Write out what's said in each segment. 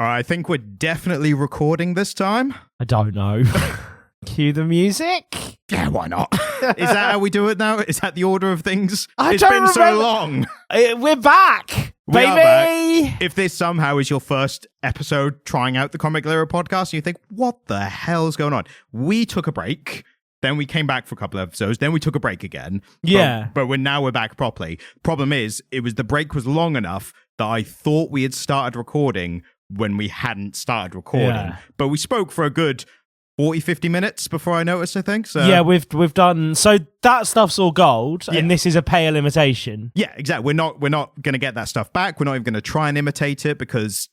I think we're definitely recording this time. I don't know. Cue the music. Yeah, why not? Is that how we do it now? Is that the order of things? It's been so long. We're back, We are baby. back. If this somehow is your first episode trying out the Comic Lyra podcast, you think, what the hell's going on? We took a break. Then we came back for a couple of episodes. Then we took a break again. Yeah. But we're back properly. Problem is, the break was long enough that I thought we had started recording when we hadn't started recording. Yeah. But we spoke for a good 40, 50 minutes before I noticed, I think. So Yeah, we've done... So that stuff's all gold, Yeah. and this is a pale imitation. yeah, exactly. We're not going to get that stuff back. We're not even going to try and imitate it because,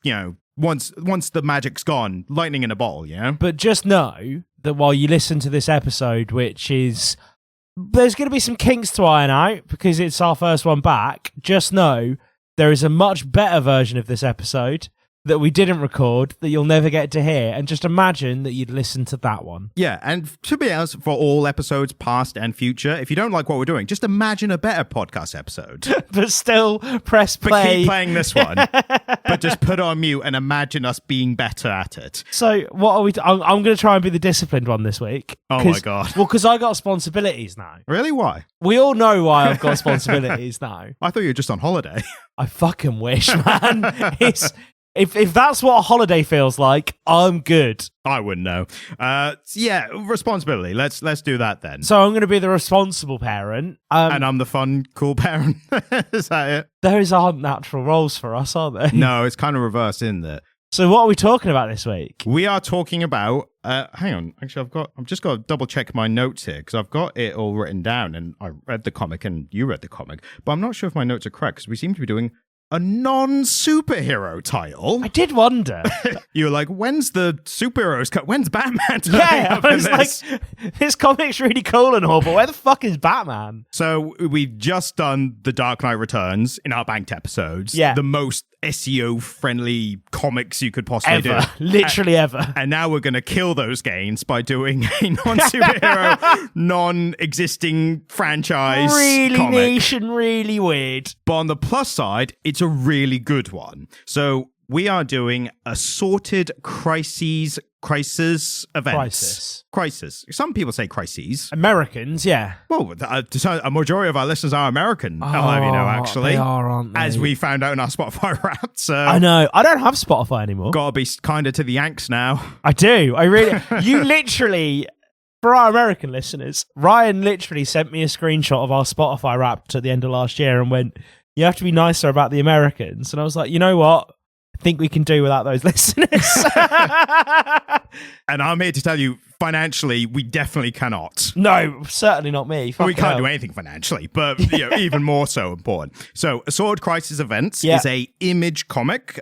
once the magic's gone, lightning in a bottle, But just know that while you listen to this episode, which is... There's going to be some kinks to iron out because it's our first one back. Just know there is a much better version of this episode that we didn't record, that you'll never get to hear, and just imagine that you'd listen to that one. Yeah, and to be honest, for all episodes, past and future, if you don't like what we're doing, just imagine a better podcast episode. But still, press But play. keep playing this one. But just put it on mute and imagine us being better at it. So, what are we... I'm going to try and be the disciplined one this week. Oh my God. Well, because I got responsibilities now. Really? Why? We all know why I've got responsibilities now. I thought you were just on holiday. I fucking wish, man. If that's what a holiday feels like, I'm good. I wouldn't know. Yeah, responsibility. Let's do that then. So I'm going to be the responsible parent. And I'm the fun, cool parent. Is that it? Those aren't natural roles for us, are they? No, it's kind of reversed, isn't it? So what are we talking about this week? We are talking about... hang on. Actually, I've just got to double check my notes here because I've got it all written down and I read the comic and you read the comic. But I'm not sure if my notes are correct because we seem to be doing a non-superhero title. I did wonder. You were like, when's the superheroes cut? When's Batman? Yeah, I was like, this comic's really cool and all, but where the fuck is Batman? So we've just done The Dark Knight Returns in our banked episodes. Yeah. The most SEO-friendly comics you could possibly do. Literally ever. And now we're going to kill those gains by doing a non-superhero, non-existing franchise Really comic. niche and really weird. But on the plus side, it's a really good one. So we are doing Assorted Crisis Events. Crisis. Some people say crises. Americans, yeah. Well, a majority of our listeners are American. I'll have you know, actually. They are, aren't they? As we found out in our Spotify rap. So I know. I don't have Spotify anymore. Gotta be kinder to the Yanks now. I do. I really... You literally... For our American listeners, Ryan literally sent me a screenshot of our Spotify Wrapped at the end of last year and went, you have to be nicer about the Americans. And I was like, you know what? I think we can do without those listeners. And I'm here to tell you, financially, we definitely cannot. No, certainly not me. We can't do anything financially, but even more so important. So, Assorted Crisis Events is a image comic,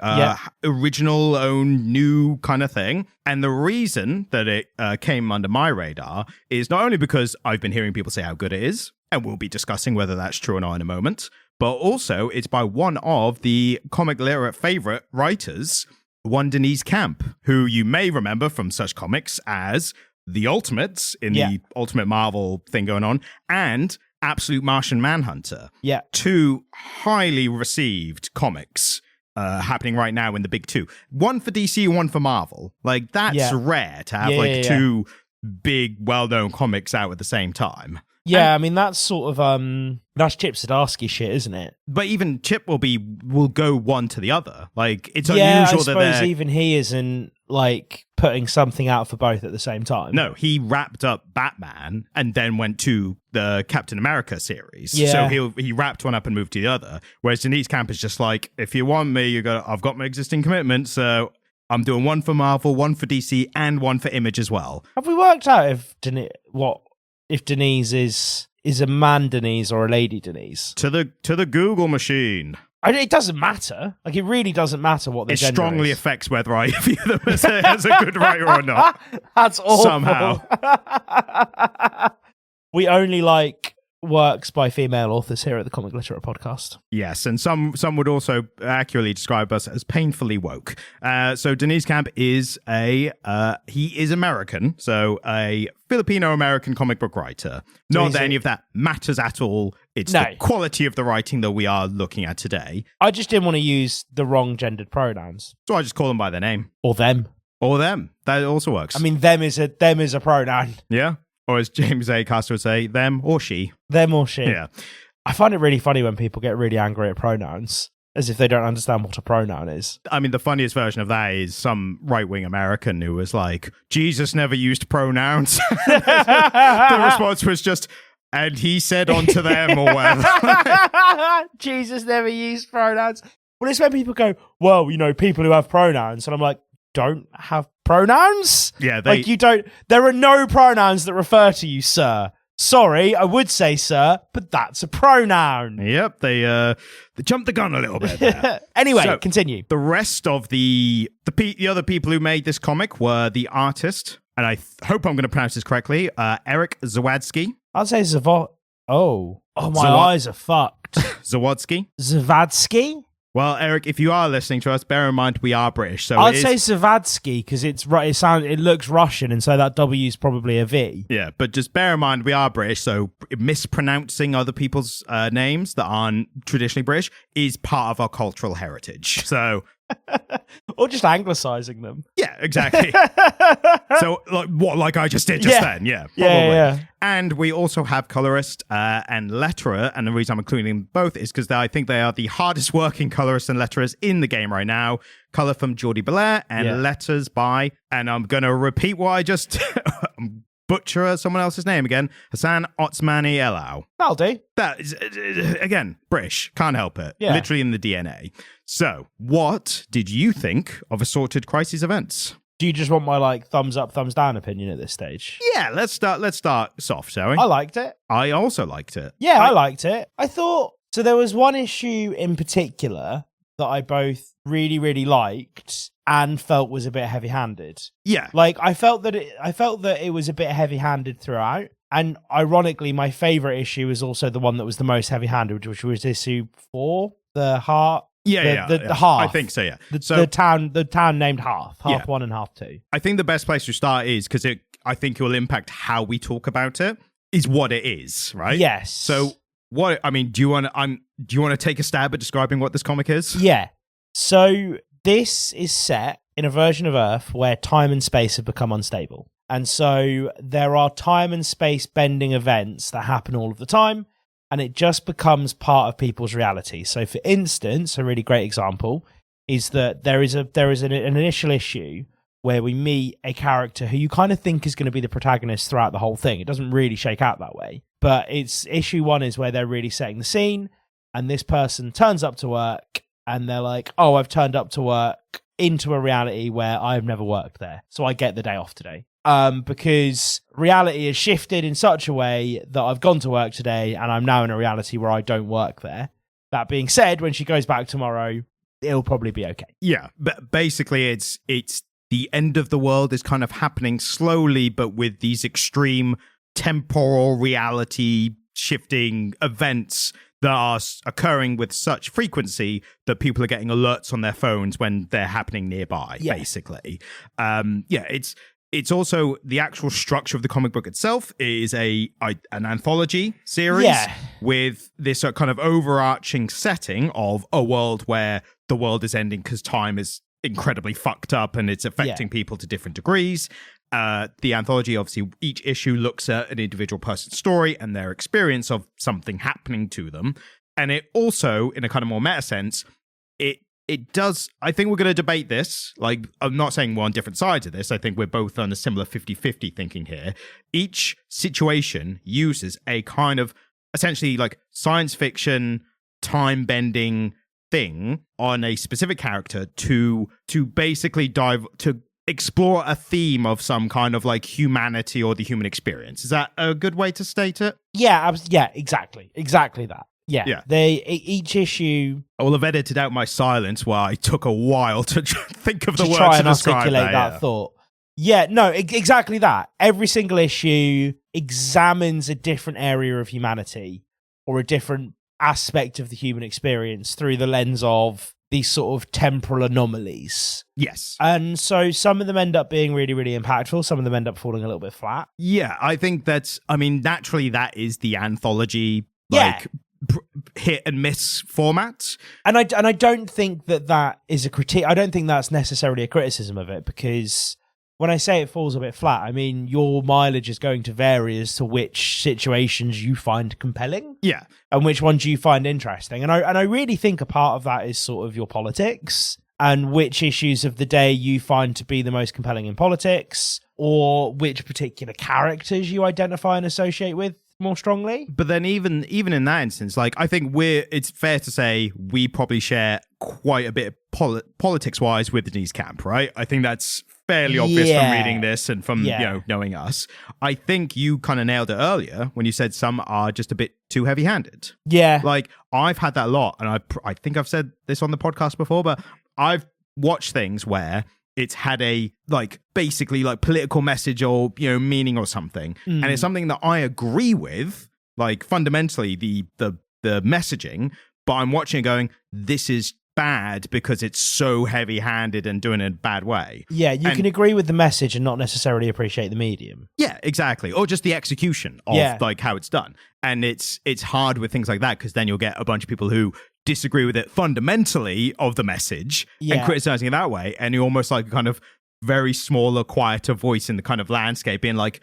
original, own, new kind of thing. And the reason that it came under my radar is not only because I've been hearing people say how good it is, and we'll be discussing whether that's true or not in a moment, but also it's by one of the Comic Lyra favorite writers, one Deniz Camp, who you may remember from such comics as The Ultimates in the Ultimate Marvel thing going on, and Absolute Martian Manhunter. Yeah. Two highly received comics happening right now in the big two. One for DC, one for Marvel. Like, that's rare to have two big, well-known comics out at the same time. Yeah, I mean, that's sort of, that's Chip Zdarsky shit, isn't it? But even Chip will go one to the other. Like, it's I unusual suppose that they're... even he isn't, like, putting something out for both at the same time. No, he wrapped up Batman and then went to the Captain America series. Yeah. So he wrapped one up and moved to the other. Whereas Deniz Camp is just like, if you want me, I've got my existing commitments, so I'm doing one for Marvel, one for DC, and one for Image as well. Have we worked out if Deniz is a man Deniz or a lady Deniz? To the Google machine. It doesn't matter. Like, it really doesn't matter what the gender strongly is. affects whether I view them as a good writer or not. That's awful. Somehow. We only like works by female authors here at the Comic Literate Podcast. Yes, and some would also accurately describe us as painfully woke. So Deniz Camp is he is American, so a Filipino-American comic book writer. Not that any of that matters at all. It's the quality of the writing that we are looking at today. I just didn't want to use the wrong gendered pronouns. So I just call them by their name. Or them. Or them. That also works. I mean, them is a pronoun. Yeah. Or as James A. Caster would say, them or she. Them or she. Yeah. I find it really funny when people get really angry at pronouns, as if they don't understand what a pronoun is. I mean, the funniest version of that is some right-wing American who was like, Jesus never used pronouns. The response was just, and he said onto them or whatever. Jesus never used pronouns. Well, it's when people go, well, people who have pronouns. And I'm like, don't have pronouns? Yeah, there are no pronouns that refer to you, sir. Sorry, I would say sir, but that's a pronoun. Yep, they jumped the gun a little bit there. Anyway, so, continue. The rest of the other people who made this comic were the artist, and I hope I'm going to pronounce this correctly, Eric Zawadzki. I'd say Oh, my eyes are fucked. Zawadzki? Zawadzki? Well, Eric, if you are listening to us, bear in mind we are British. So I'd say Zawadzki because it looks Russian, and so that W is probably a V. Yeah, but just bear in mind we are British, so mispronouncing other people's names that aren't traditionally British is part of our cultural heritage. So, or just anglicising them. Yeah, exactly. So, like I just did then. Yeah, probably. Yeah. And we also have colorist and letterer, and the reason I'm including them both is because I think they are the hardest working colorists and letterers in the game right now. Color from Jordie Bellaire and letters by, and I'm going to repeat what I just butcher someone else's name again, Hassan Otsmane-Elhaou. That'll do. That is, again, British. Can't help it. Yeah. Literally in the DNA. So, what did you think of Assorted Crisis Events? Do you just want my thumbs up, thumbs down opinion at this stage? Yeah, let's start soft, shall we? I liked it. I also liked it. Yeah, I liked it. I thought so. There was one issue in particular that I both really, really liked and felt was a bit heavy-handed. Yeah, I felt that it was a bit heavy-handed throughout. And ironically, my favorite issue was also the one that was the most heavy-handed, which was issue 4, the heart. The half. I think so, yeah. The town named Half 1 and Half 2. I think the best place to start is, because I think it will impact how we talk about it, is what it is, right? Yes. So, do you want to take a stab at describing what this comic is? Yeah. So, this is set in a version of Earth where time and space have become unstable. And so, there are time and space bending events that happen all of the time. And it just becomes part of people's reality. So, for instance, a really great example is that there is an initial issue where we meet a character who you kind of think is going to be the protagonist throughout the whole thing. It doesn't really shake out that way. But it's issue 1 is where they're really setting the scene. And this person turns up to work and they're like, oh, I've turned up to work into a reality where I've never worked there. So I get the day off today. Because reality has shifted in such a way that I've gone to work today and I'm now in a reality where I don't work there. That being said, when she goes back tomorrow, it'll probably be okay. Yeah, but basically it's the end of the world is kind of happening slowly, but with these extreme temporal reality shifting events that are occurring with such frequency that people are getting alerts on their phones when they're happening nearby, basically. It's also the actual structure of the comic book itself is an anthology series with this kind of overarching setting of a world where the world is ending because time is incredibly fucked up and it's affecting people to different degrees. The anthology, obviously, each issue looks at an individual person's story and their experience of something happening to them. And it also, in a kind of more meta sense, it does, I think we're going to debate this. I'm not saying we're on different sides of this. I think we're both on a similar 50-50 thinking here. Each situation uses a kind of essentially science fiction, time-bending thing on a specific character to basically to explore a theme of some kind of humanity or the human experience. Is that a good way to state it? Yeah, exactly that. Yeah. Each issue. I will have edited out my silence while I took a while to think of the words try to and describe articulate that thought. Yeah, no, exactly that. Every single issue examines a different area of humanity or a different aspect of the human experience through the lens of these sort of temporal anomalies. Yes. And so some of them end up being really, really impactful. Some of them end up falling a little bit flat. Yeah, I think naturally that is the anthology, hit and miss format. And I don't think that is a critique. I don't think that's necessarily a criticism of it, because when I say it falls a bit flat, I mean your mileage is going to vary as to which situations you find compelling. Yeah. And which ones you find interesting. And I really think a part of that is sort of your politics and which issues of the day you find to be the most compelling in politics, or which particular characters you identify and associate with more strongly. But then even in that instance, like, I think it's fair to say we probably share quite a bit of politics-wise with Deniz Camp, right? I think that's fairly obvious from reading this and from knowing us. I think you kind of nailed it earlier when you said some are just a bit too heavy-handed. Yeah. Like, I've had that a lot, and I think I've said this on the podcast before, but I've watched things where it's had a basically political message or meaning or something, and it's something that I agree with, like fundamentally the messaging, but I'm watching it going, this is bad because it's so heavy-handed and doing it in a bad way. Yeah, you can agree with the message and not necessarily appreciate the medium. Yeah, exactly. Or just the execution of how it's done. And it's hard with things like that, because then you'll get a bunch of people who disagree with it fundamentally of the message and criticizing it that way, and you're almost like a kind of very smaller, quieter voice in the kind of landscape being like,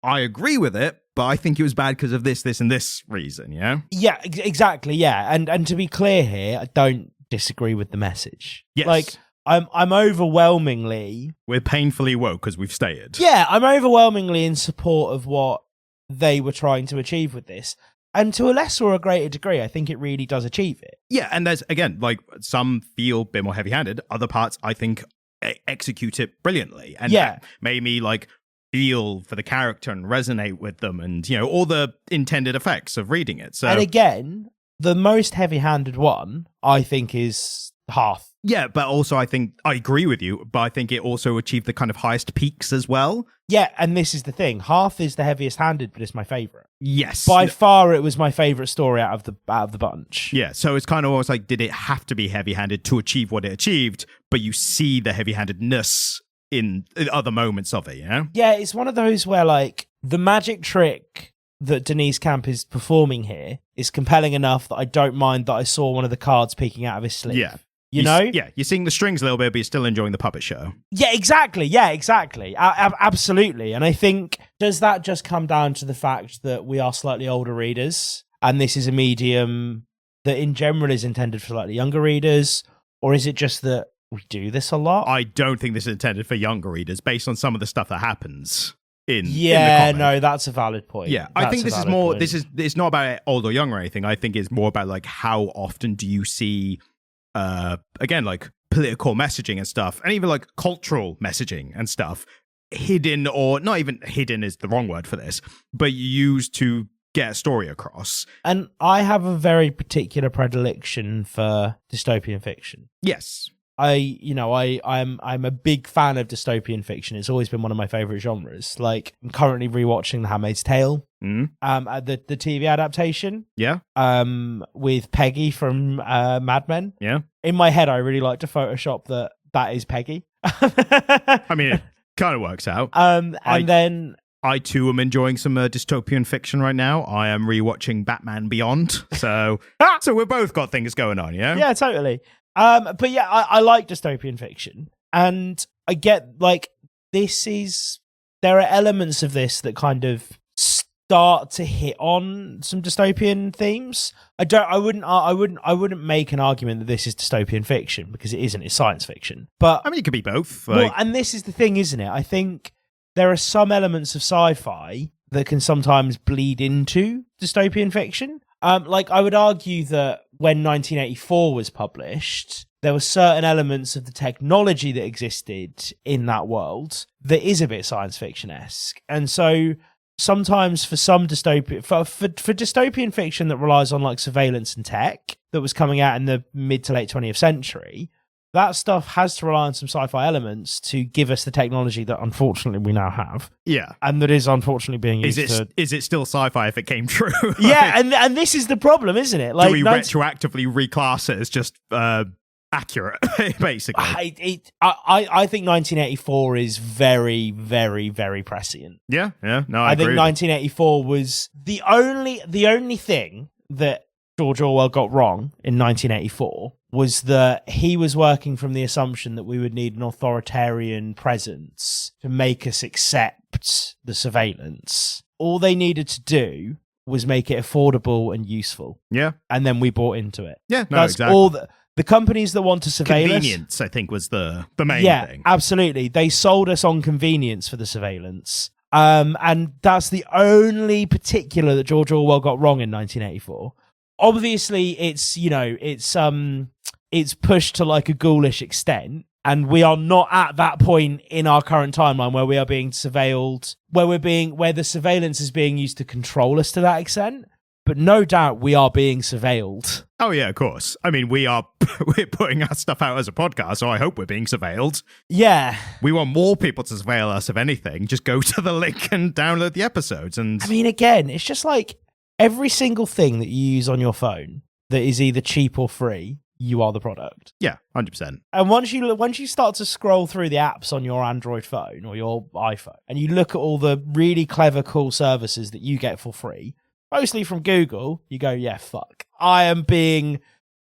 I agree with it, but I think it was bad because of this, and this reason, yeah? Yeah, exactly, yeah. And to be clear here, I don't disagree with the message. Yes. Like, I'm overwhelmingly... We're painfully woke, as we've stated. Yeah, I'm overwhelmingly in support of what they were trying to achieve with this. And to a lesser or a greater degree, I think it really does achieve it. Yeah, and there's, again, some feel a bit more heavy-handed. Other parts, I think, execute it brilliantly. And that made me, feel for the character and resonate with them and, all the intended effects of reading it. So, and again, the most heavy-handed one, I think, is Hearth. Yeah, but also I think, I agree with you, but I think it also achieved the kind of highest peaks as well. Yeah, and this is the thing. Hearth is the heaviest handed, but it's my favourite. Yes. By far, it was my favourite story out of the bunch. Yeah, so it's kind of almost like, did it have to be heavy-handed to achieve what it achieved? But you see the heavy-handedness in other moments of it, Yeah, it's one of those where, the magic trick that Deniz Camp is performing here is compelling enough that I don't mind that I saw one of the cards peeking out of his sleeve. Yeah. You know? Yeah, you're seeing the strings a little bit, but you're still enjoying the puppet show. Yeah, exactly. Absolutely. And I think, does that just come down to the fact that we are slightly older readers, and this is a medium that in general is intended for slightly younger readers? Or is it just that we do this a lot? I don't think this is intended for younger readers, based on some of the stuff that happens in the no, that's a valid point. Yeah, I think this is more, it's not about old or young or anything. I think it's more about, how often do you see... again, political messaging and stuff, and even cultural messaging and stuff, hidden, or not even hidden is the wrong word for this, but used to get a story across. And I have a very particular predilection for dystopian fiction. Yes. I'm a big fan of dystopian fiction. It's always been one of my favorite genres. I'm currently rewatching The Handmaid's Tale, the TV adaptation. Yeah. With Peggy from Mad Men. Yeah. In my head, I really like to Photoshop that is Peggy. I mean, it kind of works out. I too am enjoying some dystopian fiction right now. I am rewatching Batman Beyond, so we've both got things going on. Yeah. Yeah, totally. But yeah, I like dystopian fiction, and I get there are elements of this that kind of start to hit on some dystopian themes. I wouldn't make an argument that this is dystopian fiction, because it isn't. It's science fiction. But I mean, it could be both. Well, and this is the thing, isn't it? I think there are some elements of sci-fi that can sometimes bleed into dystopian fiction. I would argue that when 1984 was published, there were certain elements of the technology that existed in that world that is a bit science fiction-esque. And so sometimes for some dystopian, for dystopian fiction that relies on surveillance and tech that was coming out in the mid to late 20th century, that stuff has to rely on some sci-fi elements to give us the technology that unfortunately we now have. Yeah. And that is unfortunately being used Is it still sci-fi if it came true? Yeah, and this is the problem, isn't it? Like, do we retroactively reclass it as just accurate, basically? I think 1984 is very, very, very prescient. Yeah. No, I agree. think 1984 was the only thing that George Orwell got wrong in 1984 was that he was working from the assumption that we would need an authoritarian presence to make us accept the surveillance. All they needed to do was make it affordable and useful. Yeah. And then we bought into it. Yeah, no, That's exactly. all the companies that want to surveil Convenience, I think, was the main thing. Absolutely. They sold us on convenience for the surveillance. And that's the only particular that George Orwell got wrong in 1984. Obviously, it's pushed to like a ghoulish extent, and we are not at that point in our current timeline where we are being surveilled, where the surveillance is being used to control us to that extent. But no doubt we are being surveilled. Oh yeah, of course. I mean, we're putting our stuff out as a podcast, so I hope we're being surveilled. Yeah. We want more people to surveil us, if anything. Just go to the link and download the episodes. And I mean, again, it's just like every single thing that you use on your phone that is either cheap or free, you are the product. Yeah, 100%. And once you start to scroll through the apps on your Android phone or your iPhone, and you look at all the really clever, cool services that you get for free, mostly from Google, you go, yeah, fuck.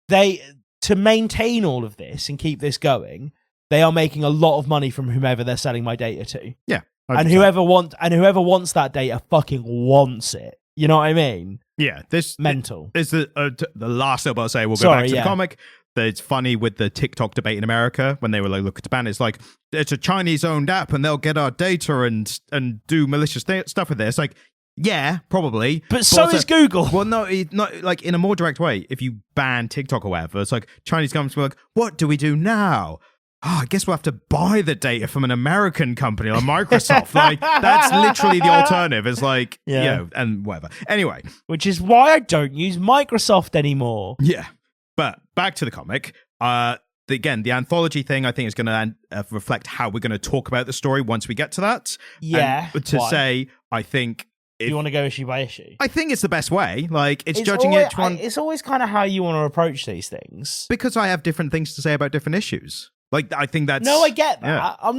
To maintain all of this and keep this going, they are making a lot of money from whomever they're selling my data to. Yeah. 100%. And whoever wants that data fucking wants it. You know what I mean? Yeah. Mental. This is the last I'll say. We'll go back to the comic. It's funny with the TikTok debate in America when they were like, look at Japan. It's like, it's a Chinese-owned app and they'll get our data and do malicious stuff with it. It's like, yeah, probably. But so is Google. Well, no, not like in a more direct way. If you ban TikTok or whatever, it's like Chinese governments were like, what do we do now? Oh, I guess we'll have to buy the data from an American company like Microsoft. Like, that's literally the alternative. It's like, and whatever. Anyway. Which is why I don't use Microsoft anymore. Yeah. But back to the comic. Again, the anthology thing, I think, is going to reflect how we're going to talk about the story once we get to that. Yeah. And say, I think... You want to go issue by issue? I think it's the best way. Like, it's judging each one... It's always kind of how you want to approach these things. Because I have different things to say about different issues. Like, I think that's... No, I get that. Yeah. I'm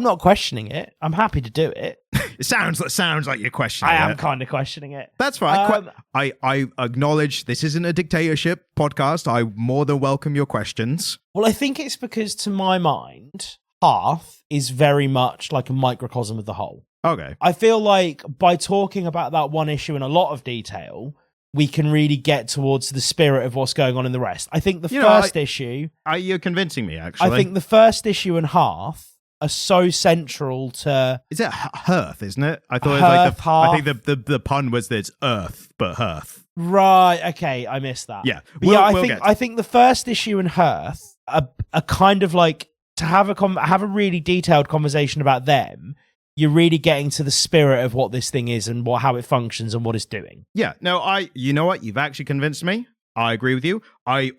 not questioning it. I'm happy to do it. It sounds like you're questioning it. I am kind of questioning it. That's right. I acknowledge this isn't a dictatorship podcast. I more than welcome your questions. Well, I think it's because, to my mind, Hearth is very much like a microcosm of the whole. Okay. I feel like by talking about that one issue in a lot of detail, we can really get towards the spirit of what's going on in the rest. I think the first issue... You're convincing me, actually. I think the first issue and Hearth are so central to... Is it Hearth, isn't it? I thought Hearth, it was Hearth. I think the pun was that it's Earth, but Hearth. Right, okay, I missed that. Yeah. I think the first issue and Hearth are kind of like, to have a really detailed conversation about them, you're really getting to the spirit of what this thing is and how it functions and what it's doing. Yeah. No, you know what? You've actually convinced me. I agree with you. I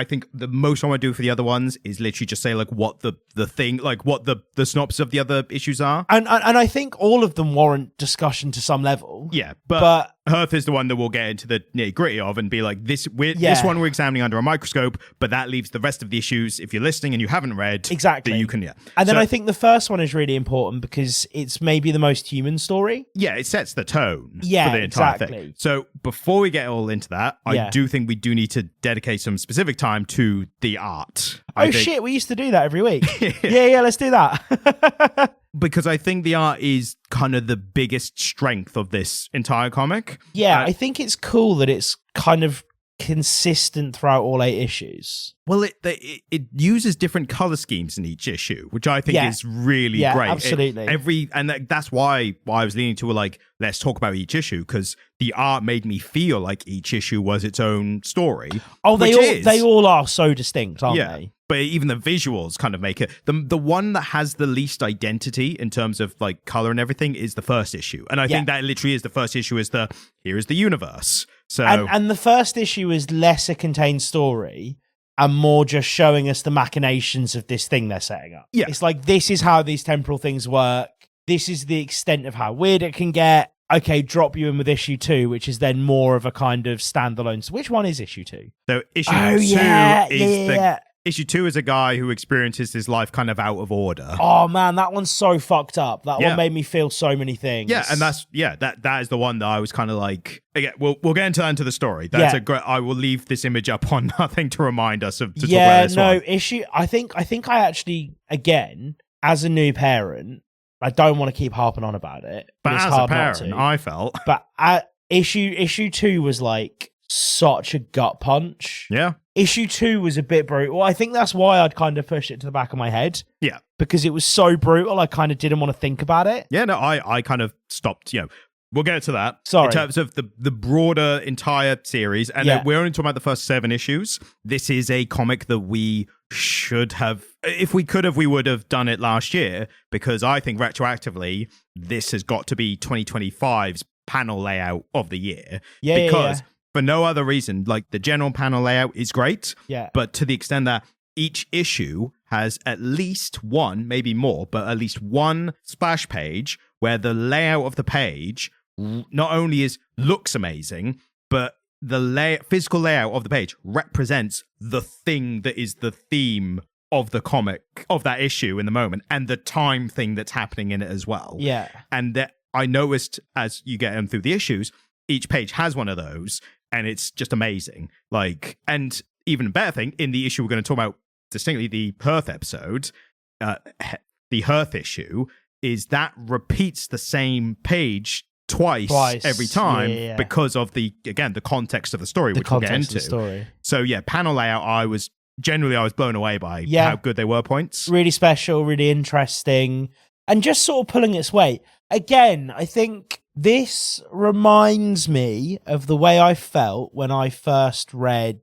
think the most I want to do for the other ones is literally just say like what the thing, like what the synopsis of the other issues are. And I think all of them warrant discussion to some level. Yeah, but Hearth is the one that we'll get into the nitty gritty of and be like, this one we're examining under a microscope, but that leaves the rest of the issues, if you're listening and you haven't read, exactly, that you can, And then I think the first one is really important because it's maybe the most human story. Yeah, it sets the tone for the entire thing. So before we get all into that, I do think we do need to dedicate some specific time to the art. Shit, we used to do that every week. yeah, let's do that. Because I think the art is kind of the biggest strength of this entire comic. Yeah, I think it's cool that it's kind of consistent throughout all 8 issues. Well, it uses different color schemes in each issue, which I think is really great. Absolutely. That's why I was leaning to like, let's talk about each issue, because the art made me feel like each issue was its own story. Oh, they all are so distinct, aren't they? But even the visuals kind of make it. The one that has the least identity in terms of like color and everything is the first issue. And I think that literally is the first issue is here is the universe. So and the first issue is less a contained story and more just showing us the machinations of this thing they're setting up. Yeah. It's like, this is how these temporal things work. This is the extent of how weird it can get. Okay, drop you in with issue 2, which is then more of a kind of standalone. So which one is issue 2? So issue 2 is issue 2 is a guy who experiences his life kind of out of order. Oh man, that one's so fucked up. That one made me feel so many things. Yeah, and that is the one that I was kind of like, again, we'll get into that into the story. That's a great. I will leave this image up on nothing to remind us of. To talk about this one. Issue. I think I actually, again, as a new parent, I don't want to keep harping on about it. But it's as hard a parent, not to. I felt. But issue 2 was like such a gut punch. Yeah. Issue 2 was a bit brutal. I think that's why I'd kind of pushed it to the back of my head. Yeah. Because it was so brutal, I kind of didn't want to think about it. Yeah, no, I kind of stopped, we'll get to that. Sorry. In terms of the broader entire series, and we're only talking about the first 7 issues. This is a comic that we should have, if we could have, we would have done it last year, because I think retroactively, this has got to be 2025's panel layout of the year. Because for no other reason, like the general panel layout is great, but to the extent that each issue has at least one, maybe more, but at least one splash page where the layout of the page not only looks amazing, but the physical layout of the page represents the thing that is the theme of the comic, of that issue in the moment, and the time thing that's happening in it as well. Yeah. And that I noticed as you get them through the issues, each page has one of those, and it's just amazing. Like, and even a better thing, in the issue we're going to talk about distinctly, the Hearth episode, the Hearth issue, is that repeats the same page twice every time because of the context of the story, which we'll get into. So panel layout, I was blown away by how good they were points. Really special, really interesting, and just sort of pulling its weight. Again, I think this reminds me of the way I felt when I first read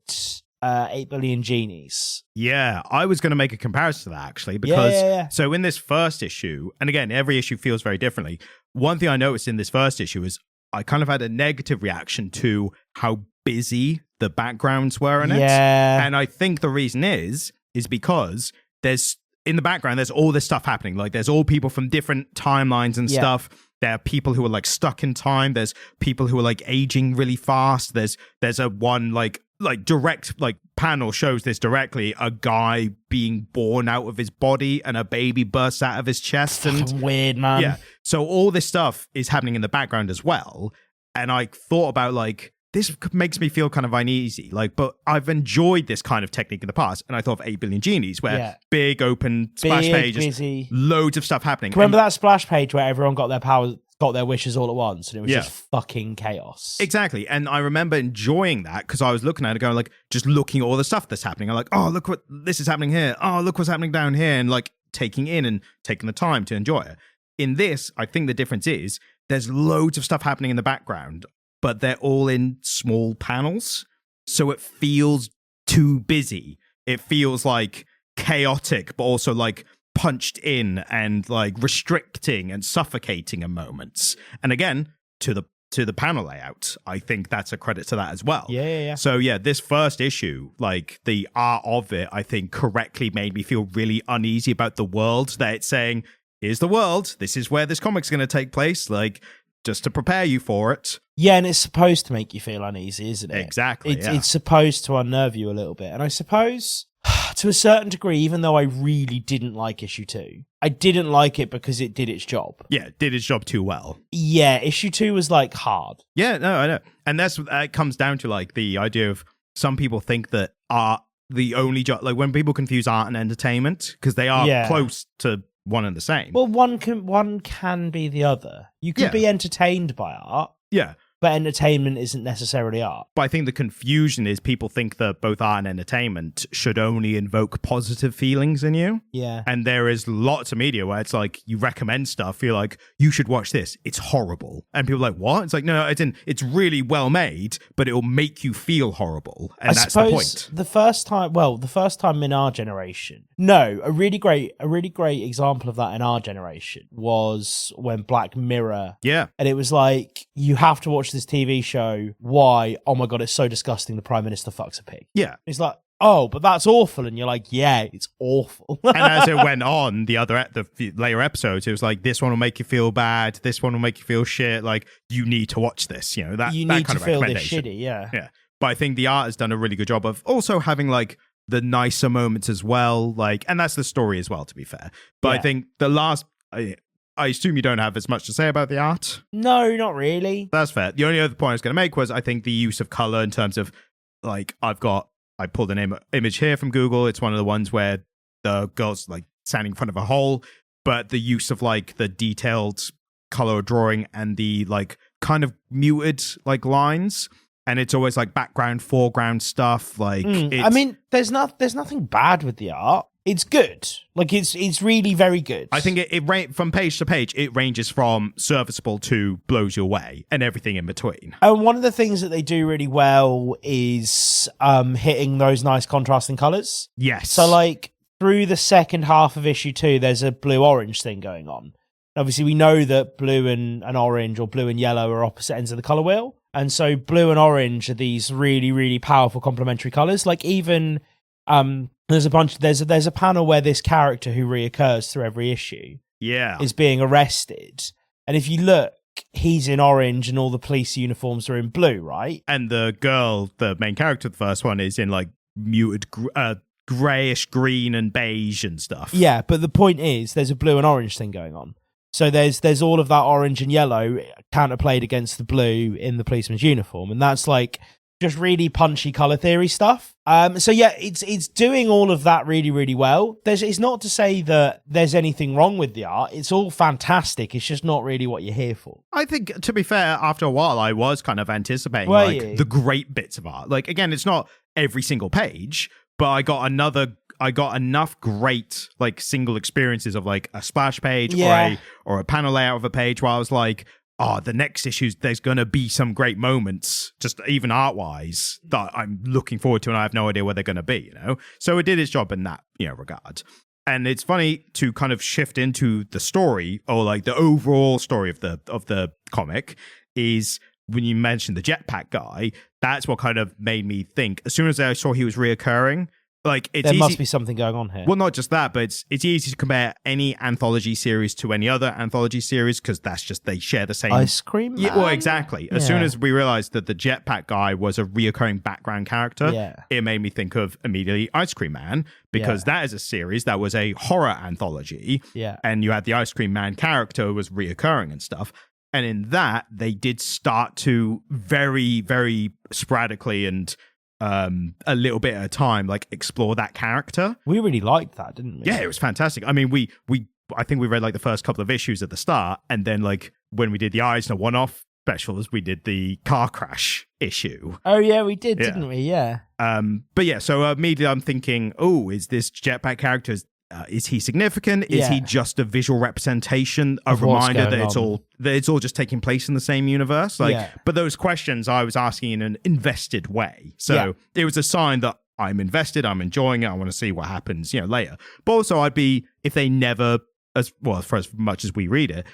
8 Billion Genies. Yeah, I was going to make a comparison to that, actually, because so in this first issue, and again, every issue feels very differently. One thing I noticed in this first issue is I kind of had a negative reaction to how busy the backgrounds were in it. And I think the reason is because in the background, there's all this stuff happening. Like, there's all people from different timelines and stuff. There are people who are like stuck in time. There's people who are like aging really fast. There's a one like direct panel shows this directly, a guy being born out of his body and a baby bursts out of his chest. And weird, man. Yeah. So all this stuff is happening in the background as well. And I thought about this makes me feel kind of uneasy. But I've enjoyed this kind of technique in the past. And I thought of 8 Billion Genies, where big open splash pages, busy, loads of stuff happening. Remember that splash page where everyone got their powers, got their wishes all at once, and it was just fucking chaos. Exactly. And I remember enjoying that because I was looking at it going just looking at all the stuff that's happening. I'm like, oh, look what this is happening here. Oh, look what's happening down here. And taking in and taking the time to enjoy it. In this, I think the difference is there's loads of stuff happening in the background, but they're all in small panels. So it feels too busy. It feels chaotic, but also punched in and restricting and suffocating in moments. And again, to the panel layout, I think that's a credit to that as well. Yeah. So this first issue, the art of it, I think correctly made me feel really uneasy about the world that it's saying, here's the world. This is where this comic's going to take place. Just to prepare you for it. Yeah, and it's supposed to make you feel uneasy, isn't it? Exactly. It's supposed to unnerve you a little bit. And I suppose, to a certain degree, even though I really didn't like issue 2, I didn't like it because it did its job. Yeah, it did its job too well. Yeah, issue 2 was hard. Yeah, no, I know. And that comes down to the idea of some people think that art, the only job, when people confuse art and entertainment, because they are close to one and the same. Well, one can be the other. You can be entertained by art. Yeah. But entertainment isn't necessarily art. But I think the confusion is people think that both art and entertainment should only invoke positive feelings in you. Yeah. And there is lots of media where it's you recommend stuff, you're you should watch this. It's horrible. And people are what? It's no, it's really well made, but it'll make you feel horrible. And that's the point. The first time in our generation. No, a really great example of that in our generation was when Black Mirror. Yeah. And it was you have to watch this TV show. Why? Oh my God, it's so disgusting. The Prime Minister fucks a pig. Yeah. It's oh, but that's awful. And you're like, yeah, it's awful. And as it went on, the later episodes, it was like, this one will make you feel bad. This one will make you feel shit. Like, you need to watch this. You know, that you that need kind to of feel this recommendation. shitty, yeah. Yeah. But I think the art has done a really good job of also having like the nicer moments as well. Like, and that's the story as well, to be fair. But I think the last, I assume you don't have as much to say about the art. No, not really. That's fair. The only other point I was going to make was I think the use of color in terms of like, I pulled an image here from Google. It's one of the ones where the girl's like standing in front of a hole, but the use of like the detailed color drawing and the like kind of muted like lines, and it's always like background, foreground stuff. Like, I mean, there's nothing bad with the art. It's good. Like, it's really very good. I think it from page to page, it ranges from serviceable to blows you away and everything in between. And one of the things that they do really well is hitting those nice contrasting colors. Yes. So, like, through the second half of issue 2, there's a blue-orange thing going on. Obviously, we know that blue and orange or blue and yellow are opposite ends of the color wheel. And so blue and orange are these really, really powerful complementary colors. Like, even there's a panel where this character who reoccurs through every issue is being arrested. And if you look, he's in orange and all the police uniforms are in blue, right? And the girl, the main character of the first one, is in like muted grayish green and beige and stuff. Yeah, but the point is there's a blue and orange thing going on. So there's all of that orange and yellow counterplayed against the blue in the policeman's uniform, and that's like just really punchy color theory stuff. So yeah, it's doing all of that really, really well. It's not to say that there's anything wrong with the art. It's all fantastic. It's just not really what you're here for. I think, to be fair, after a while, I was kind of anticipating the great bits of art. Like, again, it's not every single page, but I got enough great like single experiences of like a splash page or a panel layout of a page where I was like, oh, the next issue, there's going to be some great moments, just even art-wise, that I'm looking forward to, and I have no idea where they're going to be, you know? So it did its job in that, regard. And it's funny to kind of shift into the story, or like the overall story of the comic, is when you mentioned the jetpack guy, that's what kind of made me think, as soon as I saw he was reoccurring, like, there must be something going on here. Well, not just that, but it's easy to compare any anthology series to any other anthology series, because that's just, they share the same ice cream. Yeah, well, exactly. As soon as we realized that the jetpack guy was a reoccurring background character, it made me think of immediately Ice Cream Man, because that is a series that was a horror anthology. Yeah, and you had the Ice Cream Man character who was reoccurring and stuff. And in that, they did start to very, very sporadically and a little bit at a time, like, explore that character. We really liked that, didn't we? Yeah, it was fantastic. I mean, I think we read like the first couple of issues at the start, and then like when we did the Eisner one-off specials, we did the car crash issue. Oh yeah, we did, didn't we? Yeah. But yeah, so immediately I'm thinking, oh, is this jetpack character? Is he significant? Is he just a visual representation, a reminder that it's all just taking place in the same universe? Like, but those questions I was asking in an invested way. So it was a sign that I'm invested, I'm enjoying it, I want to see what happens, later. But also I'd be, if they never, for as much as we read it,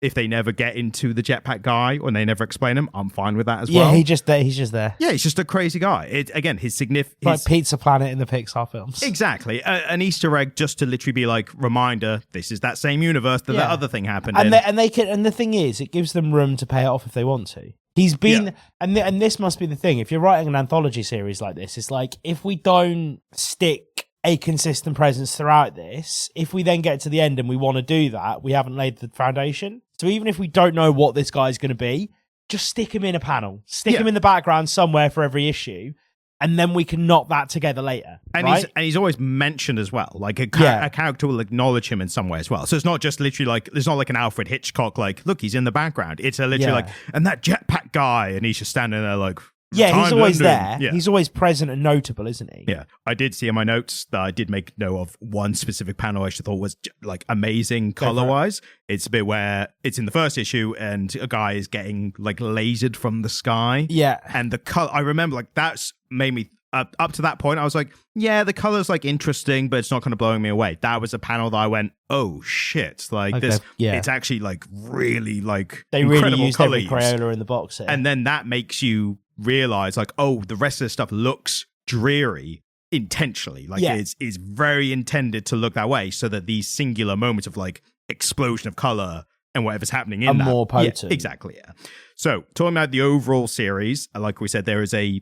if they never get into the jetpack guy or they never explain him, I'm fine with that as well. Yeah, he's just there. Yeah, he's just a crazy guy. Again, his significance... Like Pizza Planet in the Pixar films. Exactly. An Easter egg just to literally be like, reminder, this is that same universe that other thing happened in. And the thing is, it gives them room to pay it off if they want to. He's been... Yeah. And this must be the thing. If you're writing an anthology series like this, it's like, if we don't stick a consistent presence throughout this, if we then get to the end and we want to do that, we haven't laid the foundation. So even if we don't know what this guy's going to be, just stick him in a panel, stick him in the background somewhere for every issue, and then we can knock that together later. And right? he's always mentioned as well. Like a character will acknowledge him in some way as well. So it's not just literally like, it's not like an Alfred Hitchcock, like, look, he's in the background. It's literally like, and that jetpack guy, and he's just standing there like... Yeah, he's always there. Yeah. He's always present and notable, isn't he? Yeah. I did see in my notes that I did make note of one specific panel I actually thought was like amazing color-wise. It's a bit where it's in the first issue and a guy is getting like lasered from the sky. Yeah. And the color, I remember like that's made me, up to that point, I was like, yeah, the color's like interesting, but it's not kind of blowing me away. That was a panel that I went, oh shit. Like this, it's actually like really like they really used every Crayola in the box here. And then that makes you realize like, oh, the rest of the stuff looks dreary intentionally. Like it's very intended to look that way, so that these singular moments of like explosion of color and whatever's happening in that more potent. Yeah, exactly. Yeah. So talking about the overall series, like we said, there is a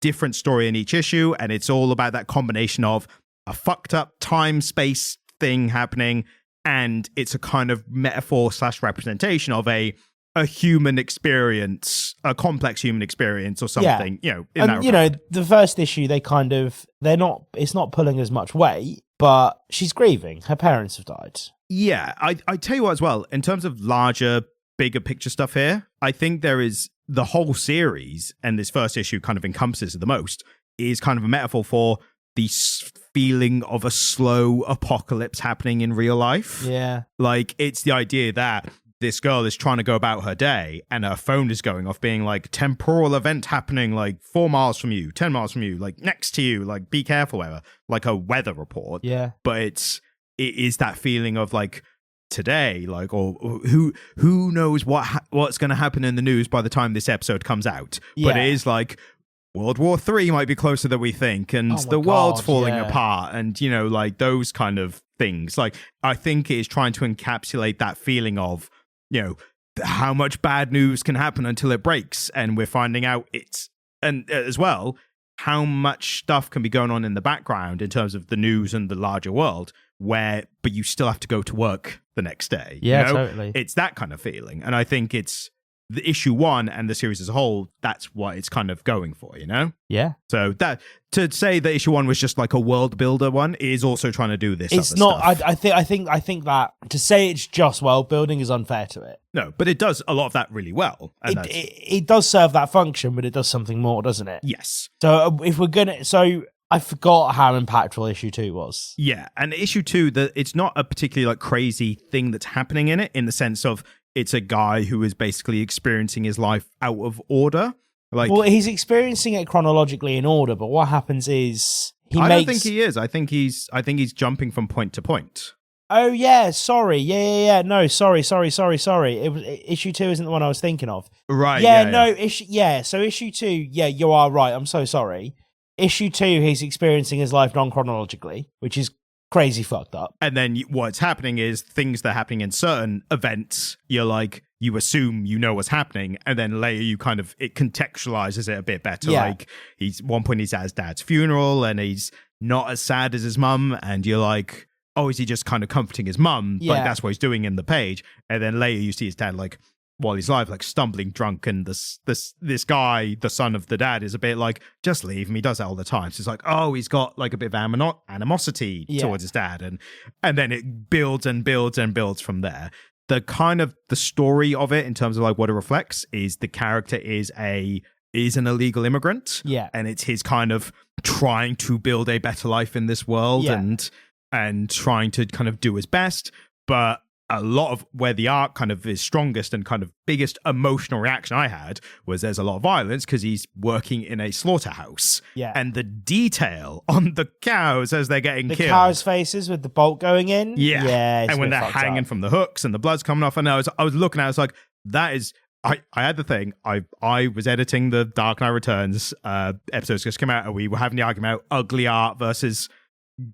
different story in each issue, and it's all about that combination of a fucked up time-space thing happening, and it's a kind of metaphor / representation of a human experience, a complex human experience or something, in that regard. The first issue, it's not pulling as much weight, but she's grieving. Her parents have died. Yeah, I tell you what as well, in terms of larger, bigger picture stuff here, I think there is the whole series, and this first issue kind of encompasses it the most, is kind of a metaphor for the feeling of a slow apocalypse happening in real life. Yeah. Like, it's the idea that this girl is trying to go about her day and her phone is going off being like, temporal event happening like 4 miles from you, 10 miles from you, like next to you, like be careful, whatever, like a weather report. Yeah. But it is that feeling of like today, like, or who knows what's going to happen in the news by the time this episode comes out. Yeah. But it is like World War III might be closer than we think, and world's falling apart, and like those kind of things. Like, I think it is trying to encapsulate that feeling of how much bad news can happen until it breaks, and we're finding out and as well how much stuff can be going on in the background in terms of the news and the larger world, but you still have to go to work the next day. Totally. It's that kind of feeling, and I think it's the issue 1 and the series as a whole, that's what it's kind of going for, Yeah. So that, to say that issue 1 was just like a world builder one, is also trying to do this. It's other not. stuff. I think that to say it's just world building is unfair to it. No, but it does a lot of that really well. And it does serve that function, but it does something more, doesn't it? Yes. So if we're gonna, I forgot how impactful issue 2 was. Yeah, and issue 2, it's not a particularly like crazy thing that's happening in it, in the sense of it's a guy who is basically experiencing his life out of order. Like, well, he's experiencing it chronologically in order, but what happens is I don't think he is. I think he's jumping from point to point. Oh yeah, sorry. Yeah. No, sorry. It was issue 2 isn't the one I was thinking of. Right. So issue 2, you are right. I'm so sorry. Issue 2, he's experiencing his life non-chronologically, which is crazy fucked up. And then what's happening is things that are happening in certain events, you assume you know what's happening, and then later it contextualizes it a bit better. Yeah. Like, one point he's at his dad's funeral and he's not as sad as his mum, and you're like, oh, is he just kind of comforting his mum? Yeah. Like, that's what he's doing in the page. And then later you see his dad like, while he's alive, like stumbling drunk, and this guy, the son of the dad, is a bit like, just leave him. He does that all the time. So it's like, oh, he's got like a bit of animosity towards his dad, and then it builds and builds and builds from there. The kind of the story of it, in terms of like what it reflects, is the character is an illegal immigrant, and it's his kind of trying to build a better life in this world, and trying to kind of do his best, but a lot of where the arc kind of is strongest and kind of biggest emotional reaction I had was there's a lot of violence because he's working in a slaughterhouse. Yeah. And the detail on the cows as they're getting killed. The cows' faces with the bolt going in. Yeah. Yeah. And when they're hanging from the hooks and the blood's coming off. And I was looking at it, I was like, that is... I had the thing. I was editing the Dark Knight Returns episodes just came out, and we were having the argument about ugly art versus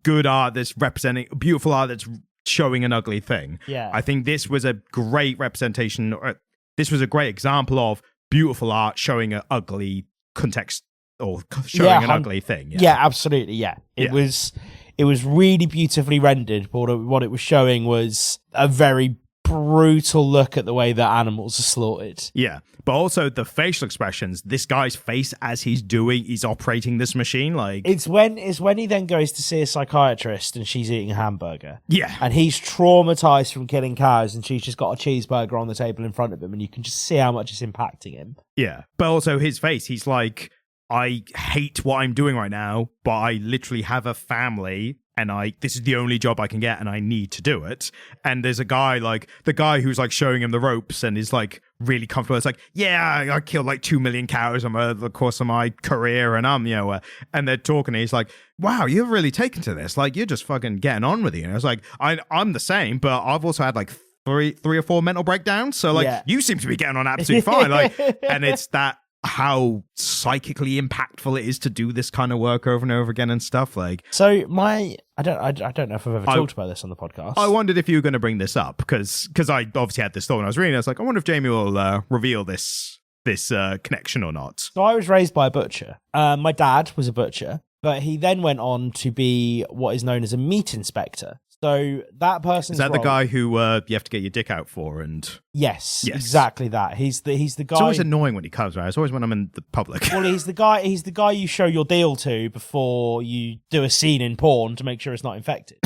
good art that's representing beautiful art that's showing an ugly thing. Yeah. I think this was a great representation, or this was a great example of beautiful art showing an ugly context, or showing an ugly thing. Yeah, absolutely. Yeah. It was really beautifully rendered, but what it was showing was a very brutal look at the way that animals are slaughtered. Yeah. But also the facial expressions, this guy's face as he's operating this machine, like... It's when he then goes to see a psychiatrist and she's eating a hamburger. Yeah. And he's traumatized from killing cows, and she's just got a cheeseburger on the table in front of him, and you can just see how much it's impacting him. Yeah. But also his face, he's like, I hate what I'm doing right now, but I literally have a family, and this is the only job I can get, and I need to do it. And there's a guy, like, the guy who's like showing him the ropes and is like really comfortable. It's like, yeah, I killed like 2 million cows on the course of my career, and and they're talking, and he's like, wow, you're really taken to this. Like, you're just fucking getting on with it. And I was like, I'm the same, but I've also had like three or four mental breakdowns. So like, you seem to be getting on absolutely fine. Like, and it's that how psychically impactful it is to do this kind of work over and over again and stuff. Like, so I don't know if I've ever talked about this on the podcast. I wondered if you were going to bring this up because I obviously had this thought when I was reading. I was like, I wonder if Jamie will reveal this connection or not. So I was raised by a butcher. My dad was a butcher, but he then went on to be what is known as a meat inspector. So that person's Is that role, the guy who you have to get your dick out for? And yes, exactly that. He's the guy. It's always annoying when he comes around. It's always when I'm in the public. Well, he's the guy you show your deal to before you do a scene in porn to make sure it's not infected.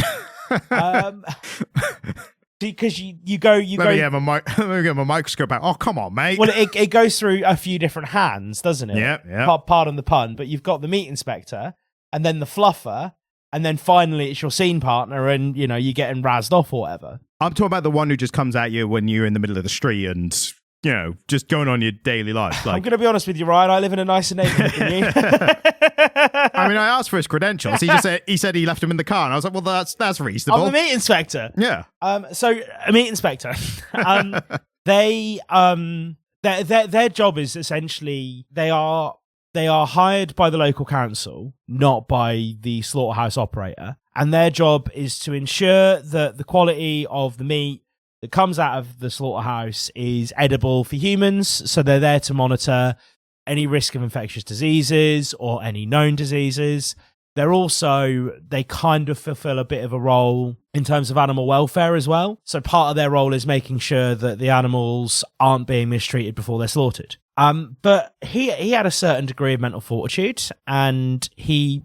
Because you go. Let me get my microscope out. Oh, come on, mate. Well, it goes through a few different hands, doesn't it? Yeah. Pardon the pun, but you've got the meat inspector, and then the fluffer, and then finally it's your scene partner, and you're getting razzed off or whatever. I'm talking about the one who just comes at you when you're in the middle of the street and just going on your daily life. Like, I'm going to be honest with you, Ryan. I live in a nicer neighborhood than you. I mean, I asked for his credentials. He said he left him in the car, and I was like, well, that's reasonable. I'm the meat inspector. Yeah. So a meat inspector. Their job is essentially they are hired by the local council, not by the slaughterhouse operator, and their job is to ensure that the quality of the meat that comes out of the slaughterhouse is edible for humans. So they're there to monitor any risk of infectious diseases or any known diseases. They kind of fulfill a bit of a role in terms of animal welfare as well. So part of their role is making sure that the animals aren't being mistreated before they're slaughtered. But he had a certain degree of mental fortitude, and he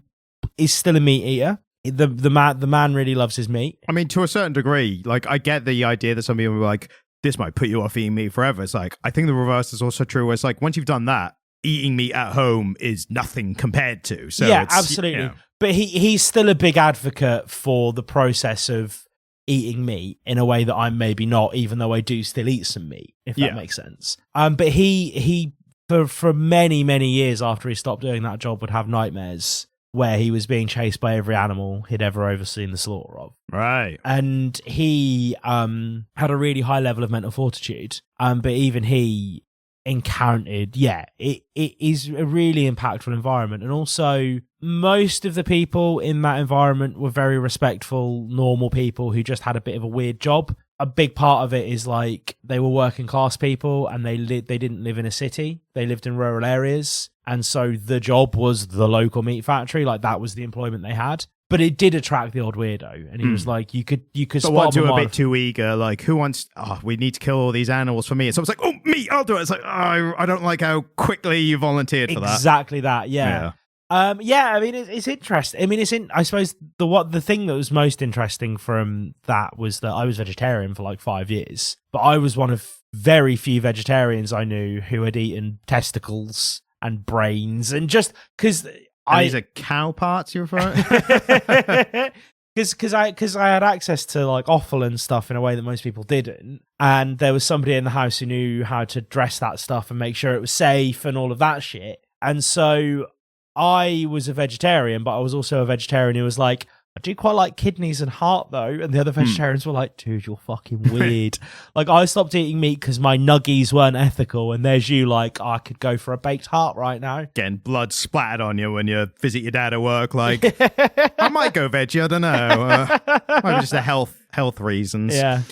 is still a meat eater. The man really loves his meat. I mean, to a certain degree, like, I get the idea that some people are like, this might put you off eating meat forever. It's like, I think the reverse is also true, where it's like, once you've done that, eating meat at home is nothing compared to. So yeah, absolutely. But he's still a big advocate for the process of eating meat in a way that I'm maybe not, even though I do still eat some meat, if that makes sense. But he for many, many years after he stopped doing that job would have nightmares where he was being chased by every animal he'd ever overseen the slaughter of. Right. And he had a really high level of mental fortitude. But even he encountered, it is a really impactful environment. And also, most of the people in that environment were very respectful, normal people who just had a bit of a weird job. A big part of it is like they were working class people, and they didn't live in a city. They lived in rural areas. And so the job was the local meat factory. Like, that was the employment they had. But it did attract the odd weirdo. And he was like, you could but spot him a bit too eager. Like, who wants, we need to kill all these animals for me. And so it's like, oh, me, I'll do it. It's like, I don't like how quickly you volunteered for that. Exactly that, yeah. I mean, it's interesting. I mean, I suppose the thing that was most interesting from that was that I was vegetarian for like 5 years. But I was one of very few vegetarians I knew who had eaten testicles and brains, and just because these are cow parts you're referring? Because I had access to like offal and stuff in a way that most people didn't, and there was somebody in the house who knew how to dress that stuff and make sure it was safe and all of that shit. And so I was a vegetarian, but I was also a vegetarian who was like, I do quite like kidneys and heart though. And the other vegetarians were like, dude, you're fucking weird. Like, I stopped eating meat because my nuggies weren't ethical. And there's you like, I could go for a baked heart right now. Getting blood splattered on you when you visit your dad at work. Like, I might go veggie, I don't know. Maybe just a health reasons. Yeah.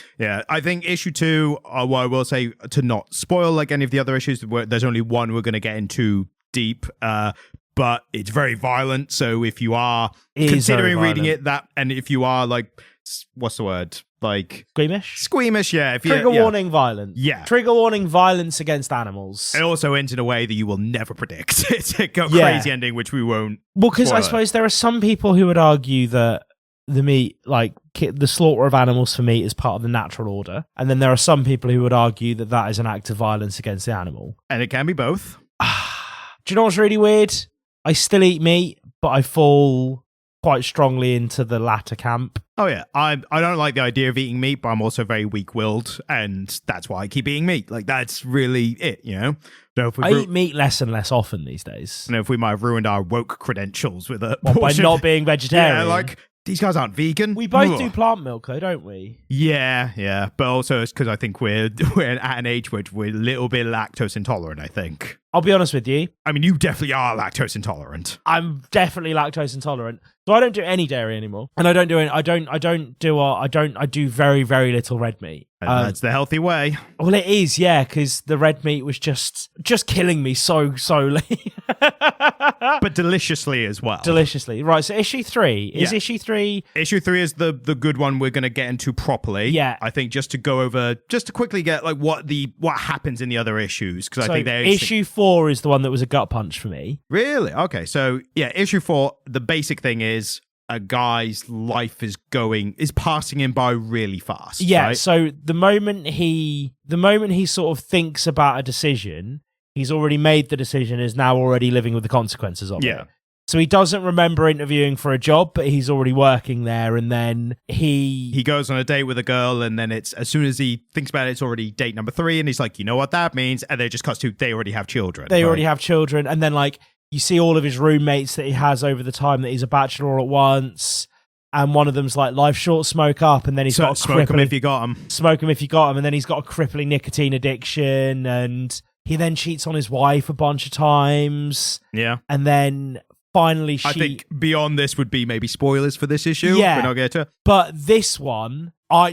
I think issue 2, what I will say, to not spoil like any of the other issues, there's only one we're going to get into deep, but it's very violent. So if you are considering reading it, and if you are like, what's the word? Like squeamish, yeah. Trigger warning violence. Yeah. Trigger warning violence against animals. It also ends in a way that you will never predict. It's a crazy ending, which we won't. Well, because I suppose there are some people who would argue that the meat, like the slaughter of animals for meat, is part of the natural order. And then there are some people who would argue that that is an act of violence against the animal. And it can be both. Do you know what's really weird? I still eat meat, but I fall quite strongly into the latter camp. Oh yeah, I don't like the idea of eating meat, but I'm also very weak-willed, and that's why I keep eating meat. Like, that's really it, you know? So if I eat meat less and less often these days. And if we might have ruined our woke credentials with it. By not being vegetarian. Yeah, like, these guys aren't vegan. We both do plant milk though, don't we? Yeah. But also it's because I think we're at an age where we're a little bit lactose intolerant, I think. I'll be honest with you. I mean, you definitely are lactose intolerant. I'm definitely lactose intolerant. So I don't do any dairy anymore. And I do very, very little red meat. That's the healthy way. Well, it is, yeah, because the red meat was just killing me so slowly. But deliciously as well. Deliciously. Right, so issue 3. Issue 3... Issue 3 is the good one we're going to get into properly. Yeah. I think just to quickly get like what happens in the other issues. Because I think issue 4 is the one that was a gut punch for me. Really? Okay, so yeah, issue 4, the basic thing is a guy's life is passing him by really fast. Yeah, right? So the moment he sort of thinks about a decision, he's already made the decision, is now already living with the consequences of it. So he doesn't remember interviewing for a job, but he's already working there, and then he goes on a date with a girl, and then it's as soon as he thinks about it, it's already date number 3, and he's like, you know what that means? And then it just cuts to they already have children. Already have children, and then like you see all of his roommates that he has over the time that he's a bachelor all at once. And one of them's like, life short, smoke up. And then he's got smoke him if you got him. Smoke him if you got him. And then he's got a crippling nicotine addiction. And he then cheats on his wife a bunch of times. Yeah. And then finally I think beyond this would be maybe spoilers for this issue. Yeah. We're not going to. But this one, I'll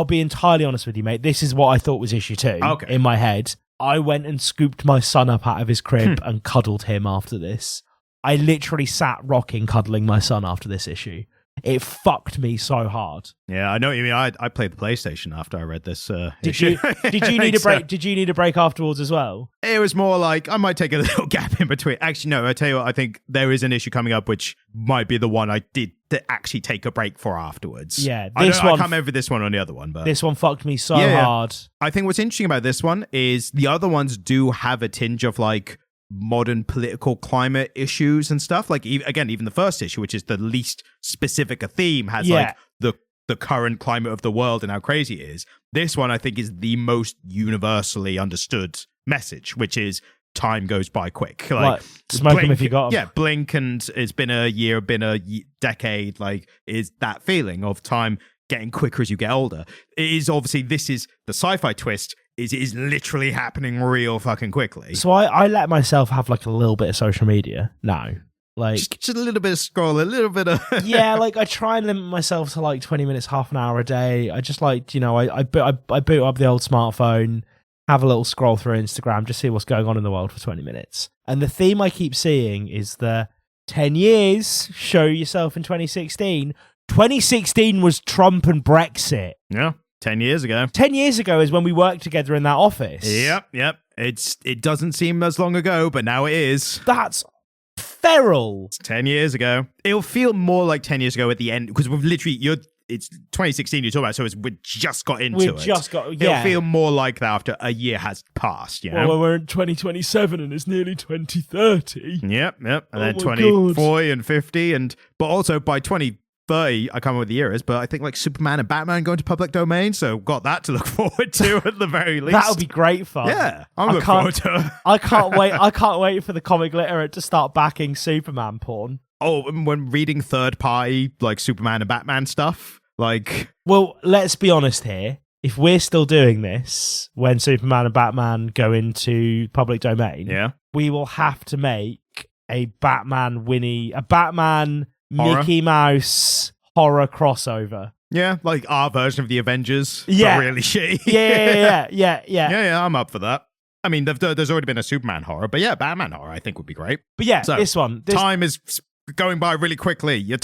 be entirely honest with you, mate. This is what I thought was issue 2 in my head. I went and scooped my son up out of his crib and cuddled him after this. I literally sat rocking, cuddling my son after this issue. It fucked me so hard. Yeah, I know what you mean. I played the PlayStation after I read this issue. Did you need a break? Did you need a break afterwards as well? It was more like I might take a little gap in between. Actually, no, I tell you what, I think there is an issue coming up which might be the one I did to actually take a break for afterwards. Yeah, I can't remember this one or the other one, but this one fucked me so hard. I think what's interesting about this one is the other ones do have a tinge of like modern political climate issues and stuff. Like even the first issue, which is the least specific a theme, has like the current climate of the world and how crazy it is. This one I think is the most universally understood message, which is time goes by quick. Like smoke them if you got them. Yeah, blink and it's been a year, been a decade. Like is that feeling of time getting quicker as you get older. It is obviously, this is the sci-fi twist. It is literally happening real fucking quickly. So I let myself have like a little bit of social media now. Like just a little bit of scroll, a little bit of yeah, like I try and limit myself to like 20 minutes, half an hour a day. I just like, I boot up the old smartphone, have a little scroll through Instagram, just see what's going on in the world for 20 minutes. And the theme I keep seeing is the 10 years, show yourself in 2016. 2016 was Trump and Brexit. Yeah, 10 years ago. 10 years ago is when we worked together in that office. Yep. It doesn't seem as long ago, but now it is. That's feral. It's 10 years ago. It'll feel more like 10 years ago at the end, because we've literally, it's 2016 you're talking about, so we just got into it. It'll feel more like that after a year has passed, you know? Well, we're in 2027 and it's nearly 2030. Yep. And then 2040 and 50, but also by 2030, I can't remember what the year is, but I think like Superman and Batman going to public domain, so got that to look forward to at the very least. That'll be great fun. Yeah, I'm looking forward to it. I can't wait. I can't wait for the comic literate to start backing Superman porn. Oh, when reading third-party like Superman and Batman stuff, like. Well, let's be honest here. If we're still doing this when Superman and Batman go into public domain, we will have to make a Batman horror? Mickey Mouse horror crossover. Yeah, like our version of the Avengers. Yeah. But really shitty. Yeah, I'm up for that. I mean, there's already been a Superman horror, but yeah, Batman horror I think would be great. But yeah, so, time is going by really quickly. Your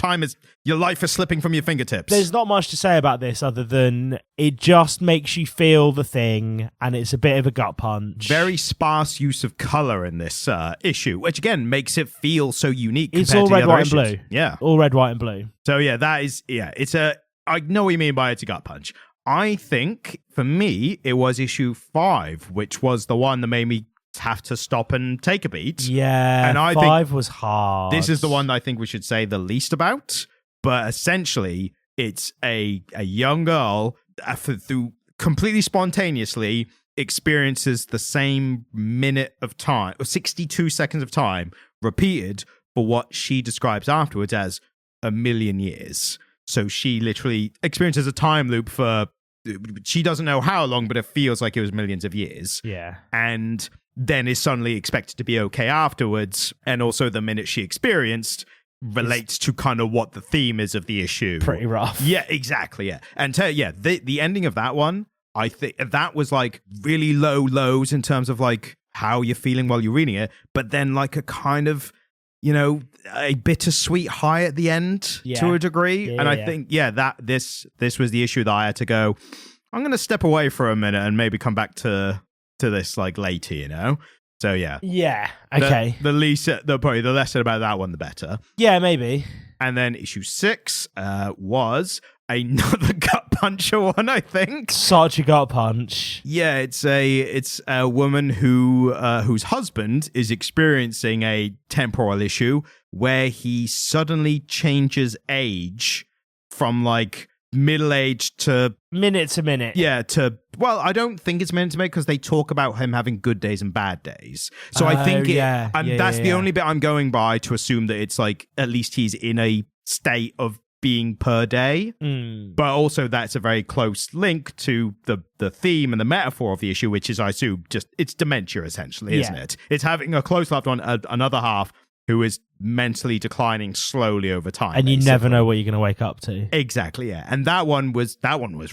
life is slipping from your fingertips. There's not much to say about this other than it just makes you feel the thing, and it's a bit of a gut punch. Very sparse use of color in this issue, which again makes it feel so unique. It's all red, white, and blue. Yeah, all red, white, and blue. So yeah, I know what you mean by it's a gut punch. I think for me it was issue 5, which was the one that made me have to stop and take a beat. Yeah, and I 5 was hard. This is the one that I think we should say the least about, but essentially it's a young girl through completely spontaneously experiences the same minute of time, or 62 seconds of time, repeated for what she describes afterwards as 1,000,000 years. So she literally experiences a time loop for, she doesn't know how long, but it feels like it was millions of years. Yeah. And then is suddenly expected to be okay afterwards. And also the minute she experienced relates to kind of what the theme is of the issue. Pretty rough. Yeah, exactly. Yeah. And the ending of that one, I think that was like really low lows in terms of like how you're feeling while you're reading it, but then like a kind of, you know, a bittersweet high at the end to a degree. And I think, that this was the issue that I had to go, I'm going to step away for a minute and maybe come back to this like later, you know? So yeah. Yeah. Okay. Probably the less said about that one, the better. Yeah, maybe. And then issue 6 was another gut puncher one, I think. Such a gut punch. Yeah, it's a woman whose husband is experiencing a temporal issue where he suddenly changes age from like middle-aged to minute to minute. Yeah, I don't think it's minute to minute because they talk about him having good days and bad days. So I think that's the only bit I'm going by to assume that it's like at least he's in a state of being per day. But also that's a very close link to the theme and the metaphor of the issue, which is, I assume, just it's dementia essentially, isn't it? It's having a close loved one, another half who is mentally declining slowly over time. And you never know what you're going to wake up to. Exactly, yeah. And that one was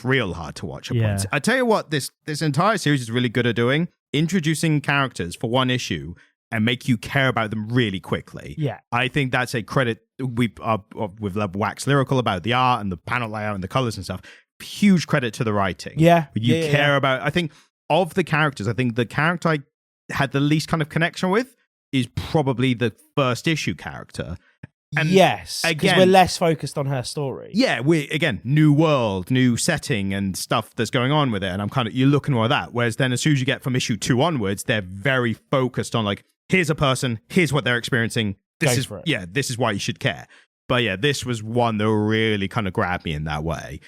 real hard to watch at points. I tell you what, this entire series is really good at doing, introducing characters for one issue and make you care about them really quickly. Yeah. I think that's a credit. We've waxed lyrical about the art and the panel layout and the colors and stuff. Huge credit to the writing. Yeah. You care about, I think, of the characters, I think the character I had the least kind of connection with is probably the first issue character. And yes, because we're less focused on her story. Yeah, new world, new setting and stuff that's going on with it. And you're looking more at that. Whereas then as soon as you get from issue 2 onwards, they're very focused on like, here's a person, here's what they're experiencing. This is why you should care. But yeah, this was one that really kind of grabbed me in that way.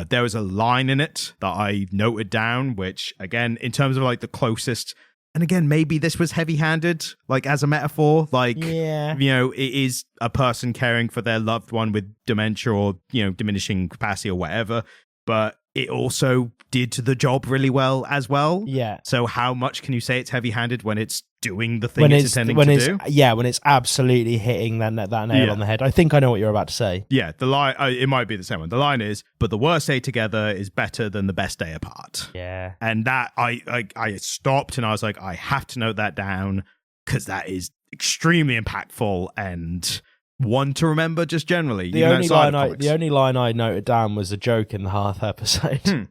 There was a line in it that I noted down, which again, in terms of like the closest, and again, maybe this was heavy-handed, like as a metaphor, like, you know, it is a person caring for their loved one with dementia or, you know, diminishing capacity or whatever, but it also did the job really well as well. Yeah. So how much can you say it's heavy-handed when it's doing the thing it's intending to do? Yeah, when it's absolutely hitting that nail on the head. I think I know what you're about to say. Yeah, the line, it might be the same one. The line is, but the worst day together is better than the best day apart. Yeah. And that, I stopped and I was like, I have to note that down because that is extremely impactful and one to remember just generally. The only line I noted down was a joke in the Hearth episode.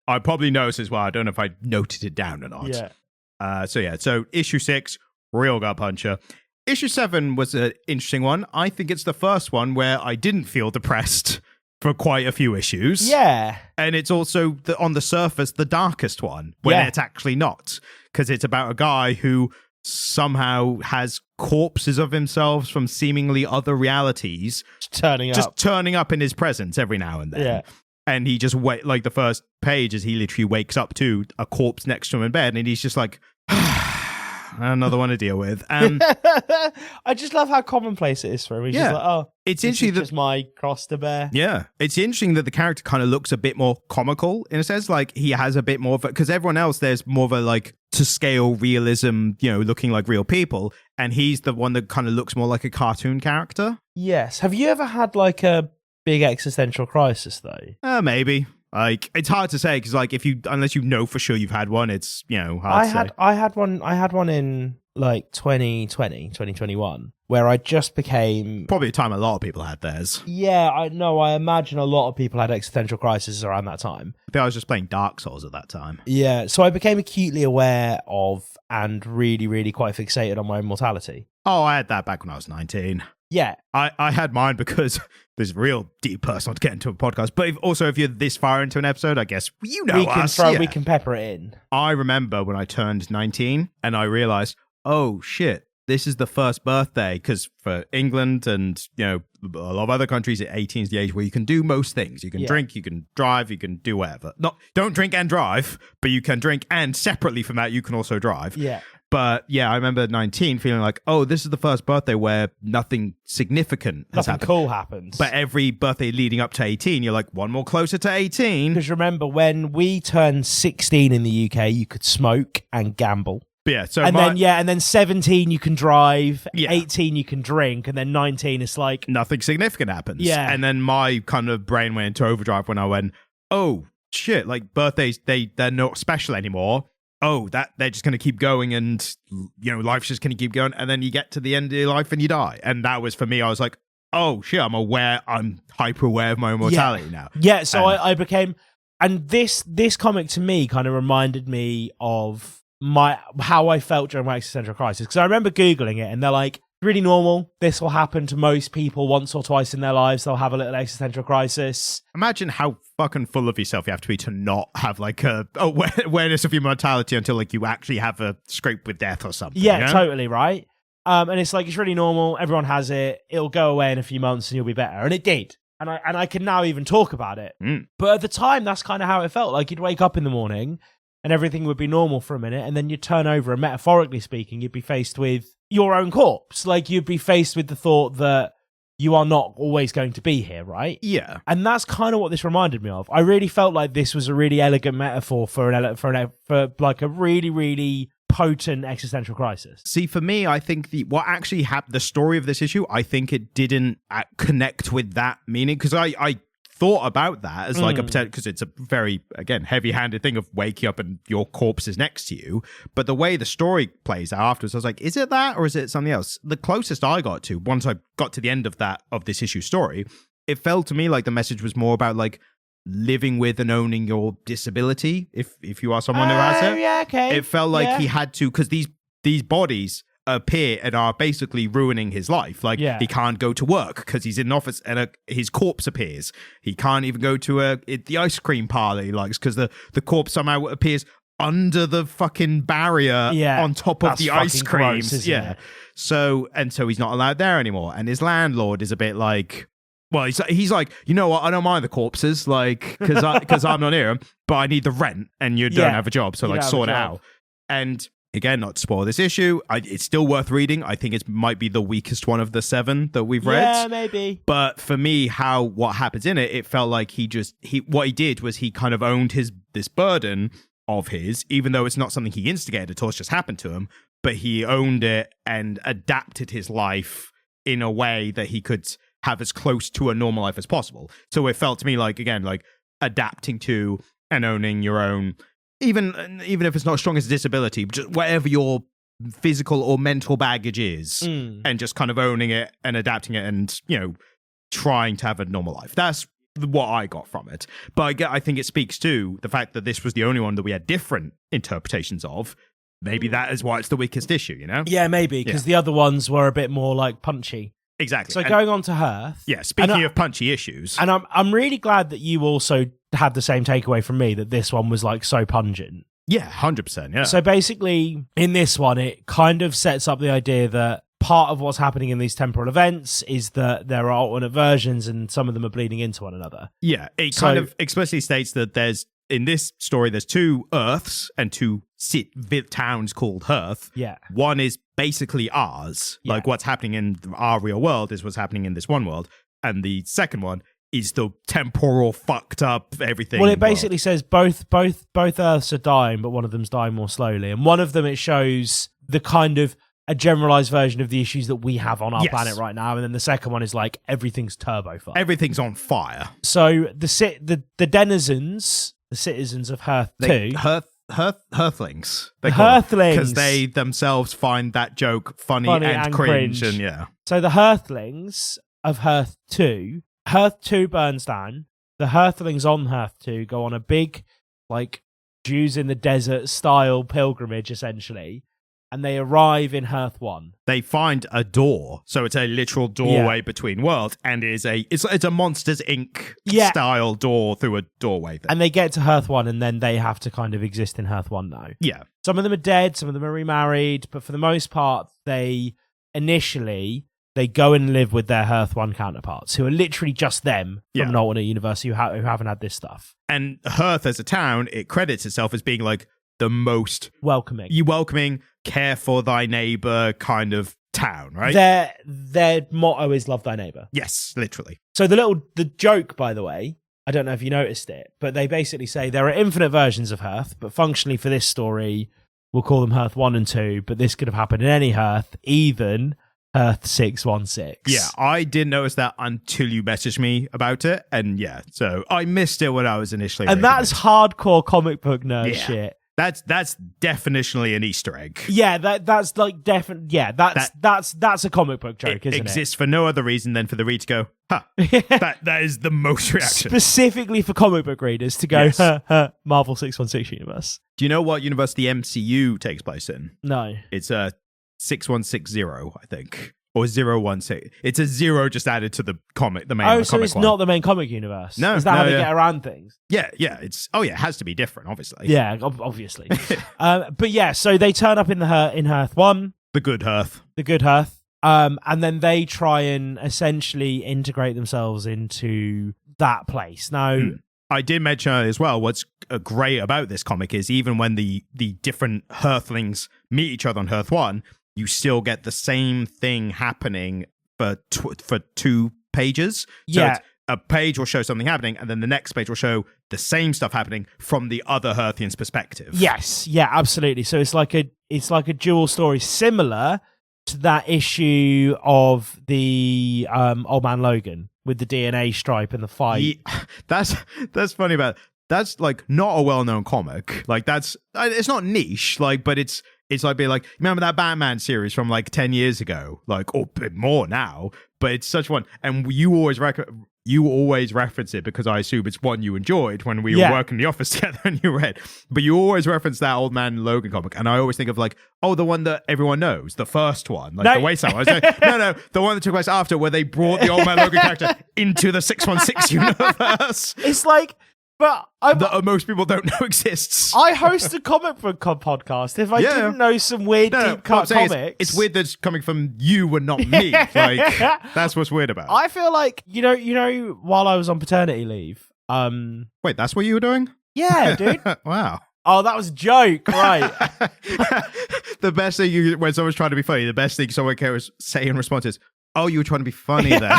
I probably noticed as well. I don't know if I noted it down or not. Yeah. So issue 6, real gut puncher. Issue 7 was an interesting one. I think it's the first one where I didn't feel depressed for quite a few issues. Yeah. And it's also, on the surface, the darkest one, when it's actually not. Because it's about a guy who somehow has corpses of himself from seemingly other realities turning up in his presence every now and then. Yeah. And he just like the first page is he literally wakes up to a corpse next to him in bed and he's just like, another one to deal with. I just love how commonplace it is for him. He's just like, oh, it's interesting just my cross to bear. Yeah. It's interesting that the character kind of looks a bit more comical in a sense. Like he has a bit more of it because everyone else, there's more of a like to scale realism, you know, looking like real people. And he's the one that kind of looks more like a cartoon character. Yes. Have you ever had like a big existential crisis though? Maybe. Like it's hard to say because like unless you know for sure you've had one, it's, you know, hard to say. I had one in like 2021 where I just became probably a time a lot of people had theirs. Yeah, I know. I imagine a lot of people had existential crises around that time. I think I was just playing Dark Souls at that time. Yeah, so I became acutely aware of and really, really quite fixated on my own mortality. Oh, I had that back when I was 19. Yeah. I had mine because there's real deep personal to get into a podcast. But if you're this far into an episode, I guess you know we can pepper it in. I remember when I turned 19 and I realized, oh shit, this is the first birthday, because for England and, you know, a lot of other countries, 18 is the age where you can do most things. You can drink, you can drive, you can do whatever. Don't drink and drive, but you can drink, and separately from that, you can also drive. Yeah. But yeah, I remember 19 feeling like, oh, this is the first birthday where nothing significant has Nothing happened. cool happens. But every birthday leading up to 18, you're like, one more closer to 18. Because remember, when we turned 16 in the UK, you could smoke and gamble. Yeah, so and then 17 you can drive, Yeah. 18 you can drink, and then 19 it's like nothing significant happens. Yeah. And then my kind of brain went into overdrive when I went, oh shit, like birthdays, they're not special anymore. Oh, that they're just going to keep going, and life's just going to keep going, and then you get to the end of your life and you die. And that was for me. I was like, oh shit, I'm hyper aware of my own mortality now. Yeah, so I became, and this comic to me kind of reminded me of how I felt during my existential crisis, because I remember Googling it and they're like, really normal, this will happen to most people once or twice in their lives, they'll have a little existential crisis. Imagine how fucking full of yourself you have to be to not have like a awareness of your mortality until like you actually have a scrape with death or something. Yeah, totally, right? And it's like, it's really normal, everyone has it, it'll go away in a few months and you'll be better. And it did. And I can now even talk about it. But at the time, that's kind of how it felt. Like, you'd wake up in the morning and everything would be normal for a minute, and then you'd turn over, and metaphorically speaking, you'd be faced with your own corpse. Like, you'd be faced with the thought that you are not always going to be here, right? Yeah. And that's kind of what this reminded me of. I really felt like this was a really elegant metaphor for like a really, really potent existential crisis. See, for me, I think what actually happened, the story of this issue, I think it didn't connect with that meaning, because I thought about that as like a potential, because it's a very, again, heavy-handed thing of waking up and your corpse is next to you. But the way the story plays out afterwards, I was like, is it that or is it something else? The closest I got to, once I got to the end of this issue story, it felt to me like the message was more about like living with and owning your disability, if you are someone who has it. Yeah, okay. It felt like he had to, because these bodies appear and are basically ruining his life. Like, he can't go to work because he's in an office and his corpse appears. He can't even go to the ice cream parlor he likes because the corpse somehow appears under the fucking barrier on top of the ice creams. Gross, So he's not allowed there anymore. And his landlord is a bit like, well, he's like, you know what? I don't mind the corpses, like, because I'm not near them, but I need the rent, and you don't have a job, so like sort it out. And again, not to spoil this issue, it's still worth reading. I think it might be the weakest one of the 7 that we've read. Yeah, maybe. But for me, what happens in it felt like what he did was he kind of owned this burden of his, even though it's not something he instigated at all, it's just happened to him. But he owned it and adapted his life in a way that he could have as close to a normal life as possible. So it felt to me like, again, like adapting to and owning your own, even if it's not as strong as a disability, just whatever your physical or mental baggage is, and just kind of owning it and adapting it and, trying to have a normal life. That's what I got from it. But I think it speaks to the fact that this was the only one that we had different interpretations of. Maybe that is why it's the weakest issue, Yeah, maybe, because the other ones were a bit more like punchy. Exactly. So going on to Hearth. Yeah, speaking of punchy issues. And I'm really glad that you also had the same takeaway from me, that this one was like so pungent. Yeah, 100%, yeah. So basically, in this one, it kind of sets up the idea that part of what's happening in these temporal events is that there are alternate versions and some of them are bleeding into one another. Yeah, it kind of explicitly states that in this story, there's 2 Earths and 2 towns called Hearth. Yeah. One is basically ours. Yeah. Like, what's happening in our real world is what's happening in this one world. And the second one is the temporal, fucked up, everything. Well, it basically says both Earths are dying, but one of them's dying more slowly. And one of them, it shows the kind of a generalized version of the issues that we have on our planet right now. And then the second one is like, everything's turbo fire. Everything's on fire. So the denizens, the citizens of Hearth 2... Hearthlings. Hearthlings. Because they themselves find that joke funny and cringe. And yeah. So the Hearthlings of Hearth 2 burns down. The Hearthlings on Hearth 2 go on a big, like, Jews in the desert style pilgrimage, essentially. And they arrive in Hearth 1. They find a door. So it's a literal doorway between worlds. And it's a Monsters, Inc. style door through a doorway thing. And they get to Hearth 1 and then they have to kind of exist in Hearth 1 now. Yeah. Some of them are dead, some of them are remarried. But for the most part, they go and live with their Hearth 1 counterparts, who are literally just them from an alternate universe who haven't had this stuff. And Hearth as a town, it credits itself as being like the most welcoming, care for thy neighbor kind of town, right? Their motto is love thy neighbor. Yes, literally. So the joke, by the way, I don't know if you noticed it, but they basically say there are infinite versions of Hearth, but functionally for this story, we'll call them Hearth 1 and 2, but this could have happened in any Hearth, even Hearth 616. Yeah, I didn't notice that until you messaged me about it, and yeah, so I missed it when I was initially and that's hardcore comic book nerd shit. That's definitionally an Easter egg. Yeah, that's like definitely. Yeah, that's a comic book joke, isn't it? Exists for no other reason than for the reader to go, huh. that is the most reaction. Specifically for comic book readers to go, yes. Marvel 616 universe. Do you know what universe the MCU takes place in? No. It's 6160, I think. Or 016. It's a 0 just added to the comic, the main comic. Oh, so it's not the main comic universe. No. Is that how they get around things? Yeah. It has to be different, obviously. Yeah, obviously. But yeah, so they turn up in Hearth 1. The good Hearth. And then they try and essentially integrate themselves into that place. Now, I did mention as well, what's great about this comic is even when the different Hearthlings meet each other on Hearth 1, you still get the same thing happening for 2 pages. So a page will show something happening, and then the next page will show the same stuff happening from the other Hearthian's perspective. Yes, yeah, absolutely. So it's like a dual story, similar to that issue of the Old Man Logan with the DNA stripe and the fight. Yeah, that's funny about it. That's like not a well-known comic. Like it's not niche. Like, but it's like being like, remember that Batman series from like 10 years ago, like, or a bit more now. But it's such one, and you always reference it because I assume it's one you enjoyed when we were working in the office together and you read. But you always reference that Old Man Logan comic, and I always think of like, oh, the one that everyone knows, the first one, like the Wasteland. I was like, no, the one that took place after, where they brought the Old Man Logan character into the 616 universe. It's like. But that most people don't know exists. I host a comic book podcast. If I didn't know some weird deep cut comics, it's weird that it's coming from you and not me. Like that's what's weird about it. I feel like you know, while I was on paternity leave. Wait, that's what you were doing? Yeah, dude. Wow. Oh, that was a joke, right? The best thing when someone's trying to be funny, the best thing someone can say in response is, "Oh, you were trying to be funny then."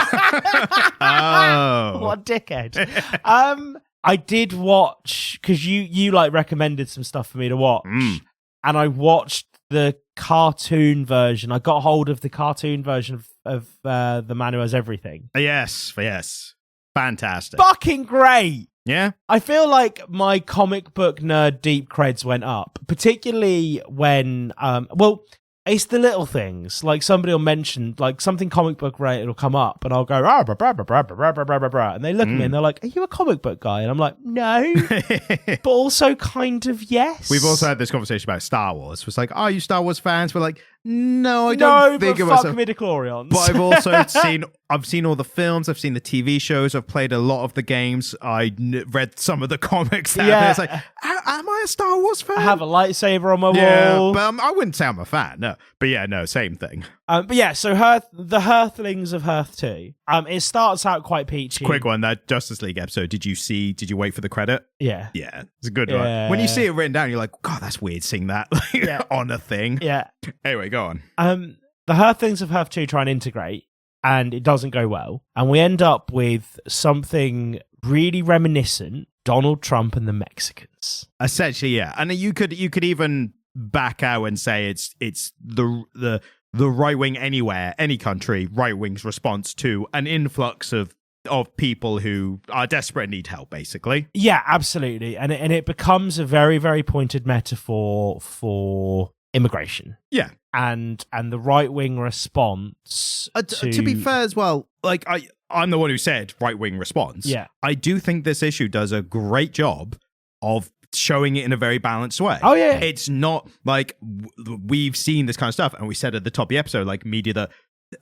Oh, what a dickhead. I did watch, because you like recommended some stuff for me to watch, and I watched the cartoon version. I got hold of the cartoon version of The Man Who Has Everything. Yes. Fantastic. Fucking great. Yeah? I feel like my comic book nerd deep creds went up, particularly when, it's the little things. Like somebody will mention, like something comic book related will come up, and I'll go, blah, blah, blah, blah, blah, blah, blah, blah, blah. And they look at me and they're like, are you a comic book guy? And I'm like, no, but also kind of yes. We've also had this conversation about Star Wars. It's like, are you Star Wars fans? We're like, no, I don't think of myself. Fuck midichlorians. But I've also seen all the films, I've seen the TV shows, I've played a lot of the games, read some of the comics out there. It's like, am I a Star Wars fan? I have a lightsaber on my wall. But I wouldn't say I'm a fan, no. But yeah, no, same thing. But yeah, so the Hearthlings of Hearth 2, it starts out quite peachy. Quick one, that Justice League episode, did you wait for the credit? Yeah. Yeah, it's a good one. When you see it written down, you're like, God, that's weird seeing that on a thing. Yeah. Anyway, go on. The Hearthlings of Hearth 2 try and integrate, and it doesn't go well. And we end up with something really reminiscent, Donald Trump and the Mexicans. Essentially, yeah. And you could even back out and say it's the right wing anywhere, any country, right wing's response to an influx of people who are desperate and need help, basically. Yeah, absolutely. And it becomes a very, very pointed metaphor for immigration. Yeah. And the right wing response to be fair as well, like I'm the one who said right wing response. Yeah. I do think this issue does a great job of showing it in a very balanced way. Oh yeah. It's not like we've seen this kind of stuff, and we said at the top of the episode, like media that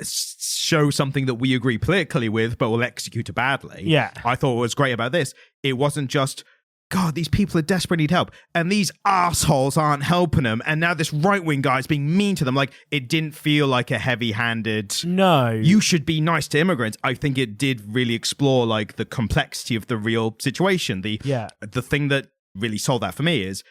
show something that we agree politically with but will execute it badly. Yeah. I thought what was great about this, it wasn't just, God, these people are desperate, need help, and these assholes aren't helping them, and now this right-wing guy is being mean to them. Like, it didn't feel like a heavy-handed, no, you should be nice to immigrants. I think it did really explore, like, the complexity of the real situation. The thing that really sold that for me is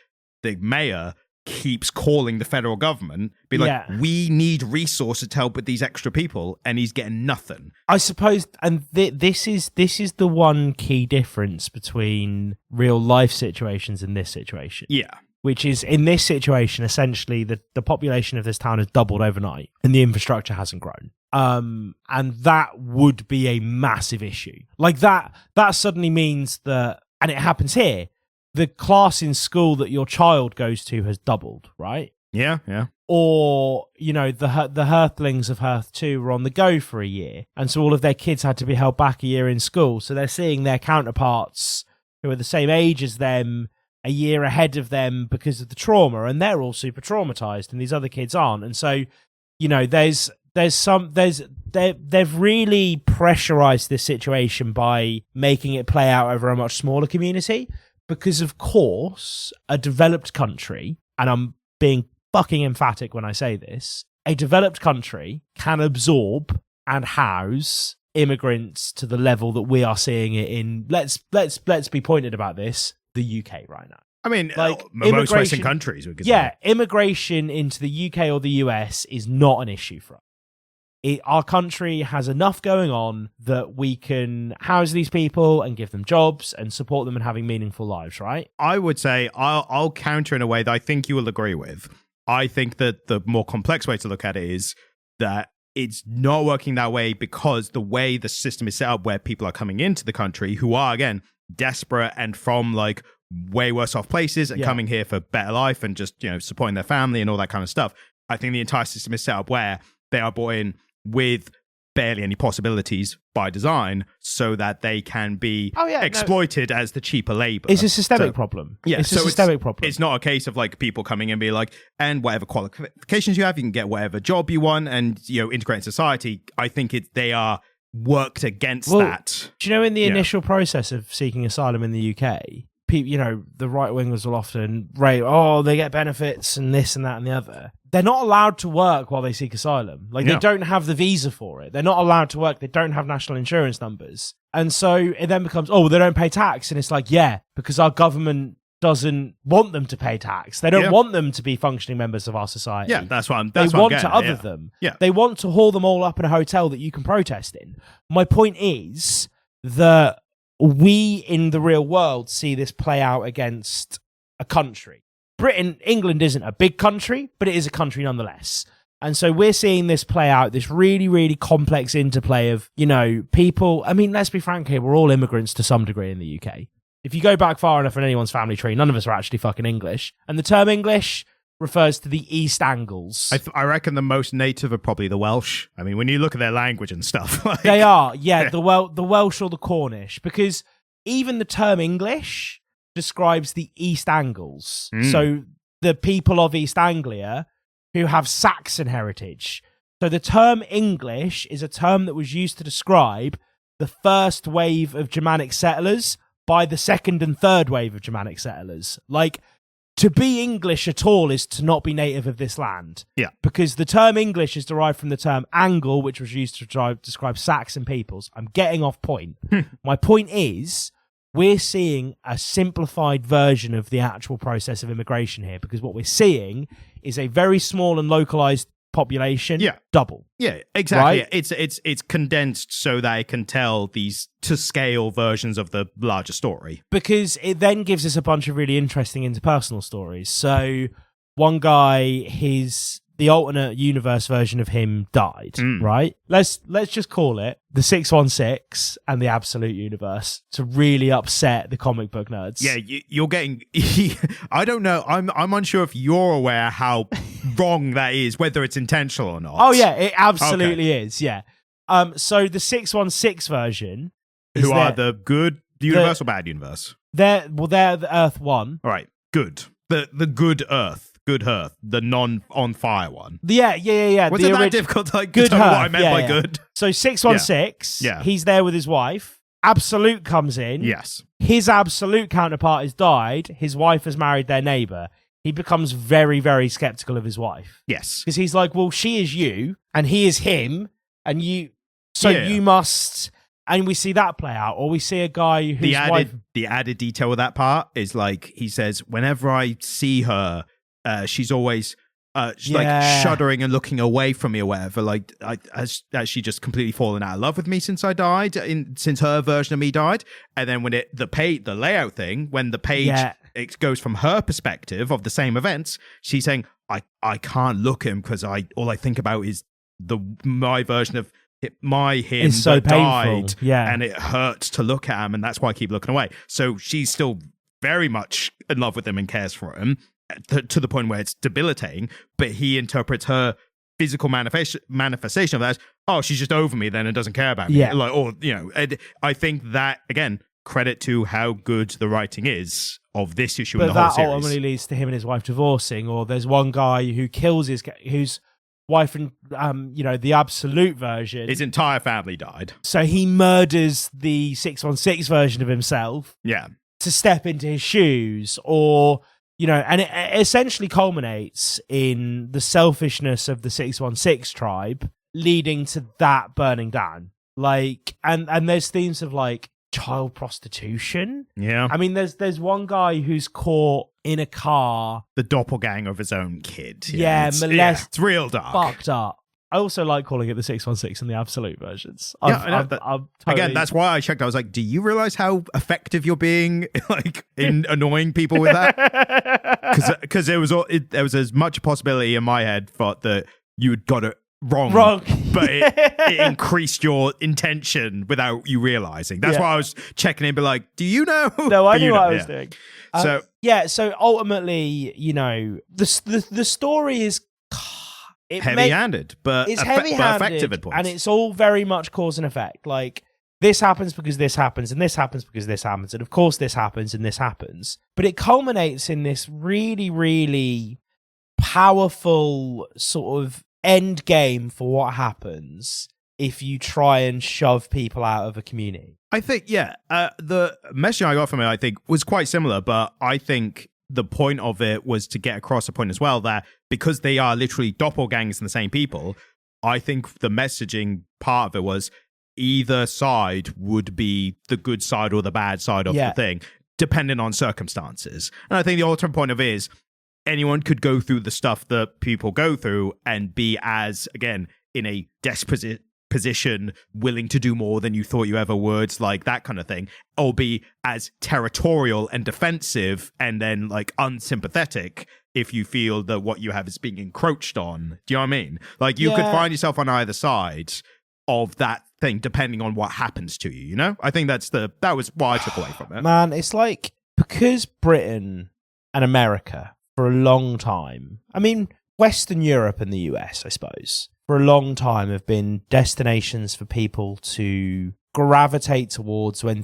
the mayor keeps calling the federal government, be like, we need resources to help with these extra people, and he's getting nothing. I suppose, and this is the one key difference between real life situations and this situation. Yeah. Which is, in this situation, essentially the population of this town has doubled overnight and the infrastructure hasn't grown. And that would be a massive issue. Like that suddenly means that, and it happens here, the class in school that your child goes to has doubled, right? Yeah. Or, the Hearthlings of Hearth 2 were on the go for a year, and so all of their kids had to be held back a year in school. So they're seeing their counterparts who are the same age as them a year ahead of them because of the trauma, and they're all super traumatized, and these other kids aren't. And so, they've really pressurized this situation by making it play out over a much smaller community. Because, of course, a developed country, and I'm being fucking emphatic when I say this, a developed country can absorb and house immigrants to the level that we are seeing it in, let's be pointed about this, the UK right now. I mean, like most Western countries. Immigration into the UK or the US is not an issue for us. Our country has enough going on that we can house these people and give them jobs and support them in having meaningful lives, right? I would say I'll counter in a way that I think you will agree with. I think that the more complex way to look at it is that it's not working that way because the way the system is set up, where people are coming into the country who are, again, desperate and from like way worse off places and coming here for better life and just, supporting their family and all that kind of stuff. I think the entire system is set up where they are brought in with barely any possibilities by design so that they can be exploited as the cheaper labor. It's a systemic problem. Yeah, it's a systemic problem. It's not a case of like people coming in and be like, and whatever qualifications you have, you can get whatever job you want and, integrate in society. I think they are worked against that. Do you know in the initial process of seeking asylum in the UK, people, the right wingers will often rate, they get benefits and this and that and the other. They're not allowed to work while they seek asylum. Like, they don't have the visa for it. They're not allowed to work. They don't have national insurance numbers. And so it then becomes, they don't pay tax. And it's like, because our government doesn't want them to pay tax. They don't want them to be functioning members of our society. Yeah, that's what I'm They what want I'm to other them. Yeah. They want to haul them all up in a hotel that you can protest in. My point is that we in the real world see this play out against a country. England isn't a big country, but it is a country nonetheless. And so we're seeing this play out, this really, really complex interplay of, people. I mean, let's be frank here, we're all immigrants to some degree in the UK. If you go back far enough in anyone's family tree, none of us are actually fucking English. And the term English refers to the East Angles. I reckon the most native are probably the Welsh. I mean, when you look at their language and stuff. They are, the Welsh or the Cornish, because even the term English describes the East Angles. So the people of East Anglia who have Saxon heritage. So the term English is a term that was used to describe the first wave of Germanic settlers by the second and third wave of Germanic settlers. Like, to be English at all is to not be native of this land. Yeah. Because the term English is derived from the term Angle, which was used to describe Saxon peoples. I'm getting off point. My point is, we're seeing a simplified version of the actual process of immigration here, because what we're seeing is a very small and localized population double. Yeah, exactly. Right? It's condensed so that it can tell these to scale versions of the larger story. Because it then gives us a bunch of really interesting interpersonal stories. So one guy, the alternate universe version of him died, right? Let's just call it the 616 and the absolute universe to really upset the comic book nerds. Yeah, you're getting... I don't know. I'm unsure if you're aware how wrong that is, whether it's intentional or not. Oh, yeah, it absolutely is, yeah. So the 616 version... Who are the good universe or bad universe? They're the Earth 1. All right, good. The good Earth. Good Earth, the non-on-fire one. Yeah. Was it that difficult to tell what I meant by good? So 616, he's there with his wife. Absolute comes in. Yes. His absolute counterpart has died. His wife has married their neighbor. He becomes very, very skeptical of his wife. Yes. Because he's like, well, she is you, and he is him, and you... So you must... And we see that play out, or we see a guy whose wife... The added detail of that part is like, he says, whenever I see her, she's always like shuddering and looking away from me or whatever. Like, has she just completely fallen out of love with me since I died, since her version of me died? And then when the layout thing, when the page it goes from her perspective of the same events, she's saying, I can't look at him because all I think about is my version of him it's so that died, yeah, and it hurts to look at him, and that's why I keep looking away. So she's still very much in love with him and cares for him to the point where it's debilitating, but he interprets her physical manifestation of that as, oh, she's just over me then and doesn't care about me. Yeah. Like, or, you know, I think that, again, credit to how good the writing is of this issue in the whole series. But that ultimately leads to him and his wife divorcing, or there's one guy who kills whose wife and, the absolute version. His entire family died. So he murders the 616 version of himself. Yeah. To step into his shoes, or... and it essentially culminates in the selfishness of the 616 tribe, leading to that burning down. Like, and there's themes of like child prostitution. Yeah. I mean, there's one guy who's caught in a car. The doppelganger of his own kid. Yeah, it's real dark. Fucked up. I also like calling it the 616 and the absolute versions. I'm totally... Again, that's why I checked. I was like, do you realize how effective you're being like in annoying people with that? Because there was as much a possibility in my head thought that you had got it wrong. But it increased your intention without you realizing. That's why I was checking in, but like, do you know? No, I knew what I was doing. So ultimately, the story is heavy-handed, but it's heavy-handed, but effective at points. And it's all very much cause and effect. Like, this happens because this happens, and this happens because this happens, and of course this happens and this happens. But it culminates in this really, really powerful sort of end game for what happens if you try and shove people out of a community. I think, the message I got from it, I think, was quite similar, but I think the point of it was to get across a point as well that because they are literally doppelgangers and the same people, I think the messaging part of it was either side would be the good side or the bad side of the thing, depending on circumstances. And I think the ultimate point of it is anyone could go through the stuff that people go through and be as, again, in a desperate position, willing to do more than you thought you ever would, like that kind of thing, or be as territorial and defensive and then like unsympathetic if you feel that what you have is being encroached on. Do you know what I mean? Like you could find yourself on either side of that thing depending on what happens to you, I think that was what I took away from it. Man, it's like, because Britain and America for a long time, I mean Western Europe and the US, I suppose, for a long time have been destinations for people to gravitate towards when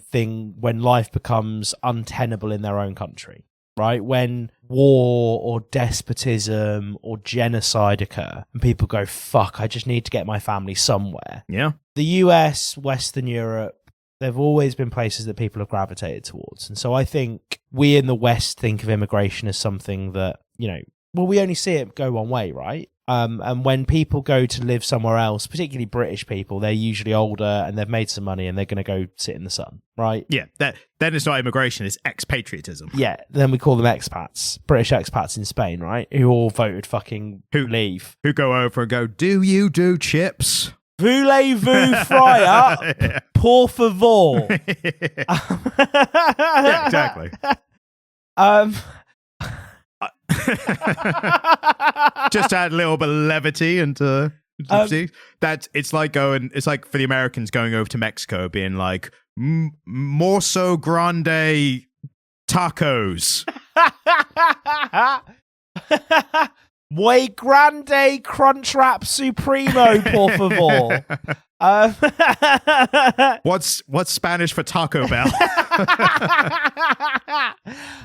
life becomes untenable in their own country, right? When war or despotism or genocide occur and people go, fuck, I just need to get my family somewhere. Yeah. The US, Western Europe, they've always been places that people have gravitated towards. And so I think we in the West think of immigration as something that, we only see it go one way, right? And when people go to live somewhere else, particularly British people, they're usually older and they've made some money and they're going to go sit in the sun, right? Yeah, then it's not immigration, it's expatriatism. Yeah, then we call them expats, British expats in Spain, right? Who all voted fucking leave. Who go over and go, do you do chips? Voulez-vous fryer? Por favor. Yeah, exactly. Just to add a little bit of levity into that it's like for the Americans going over to Mexico being like Morso Grande tacos. Muy grande Crunchwrap Supremo, por favor. What's Spanish for Taco Bell?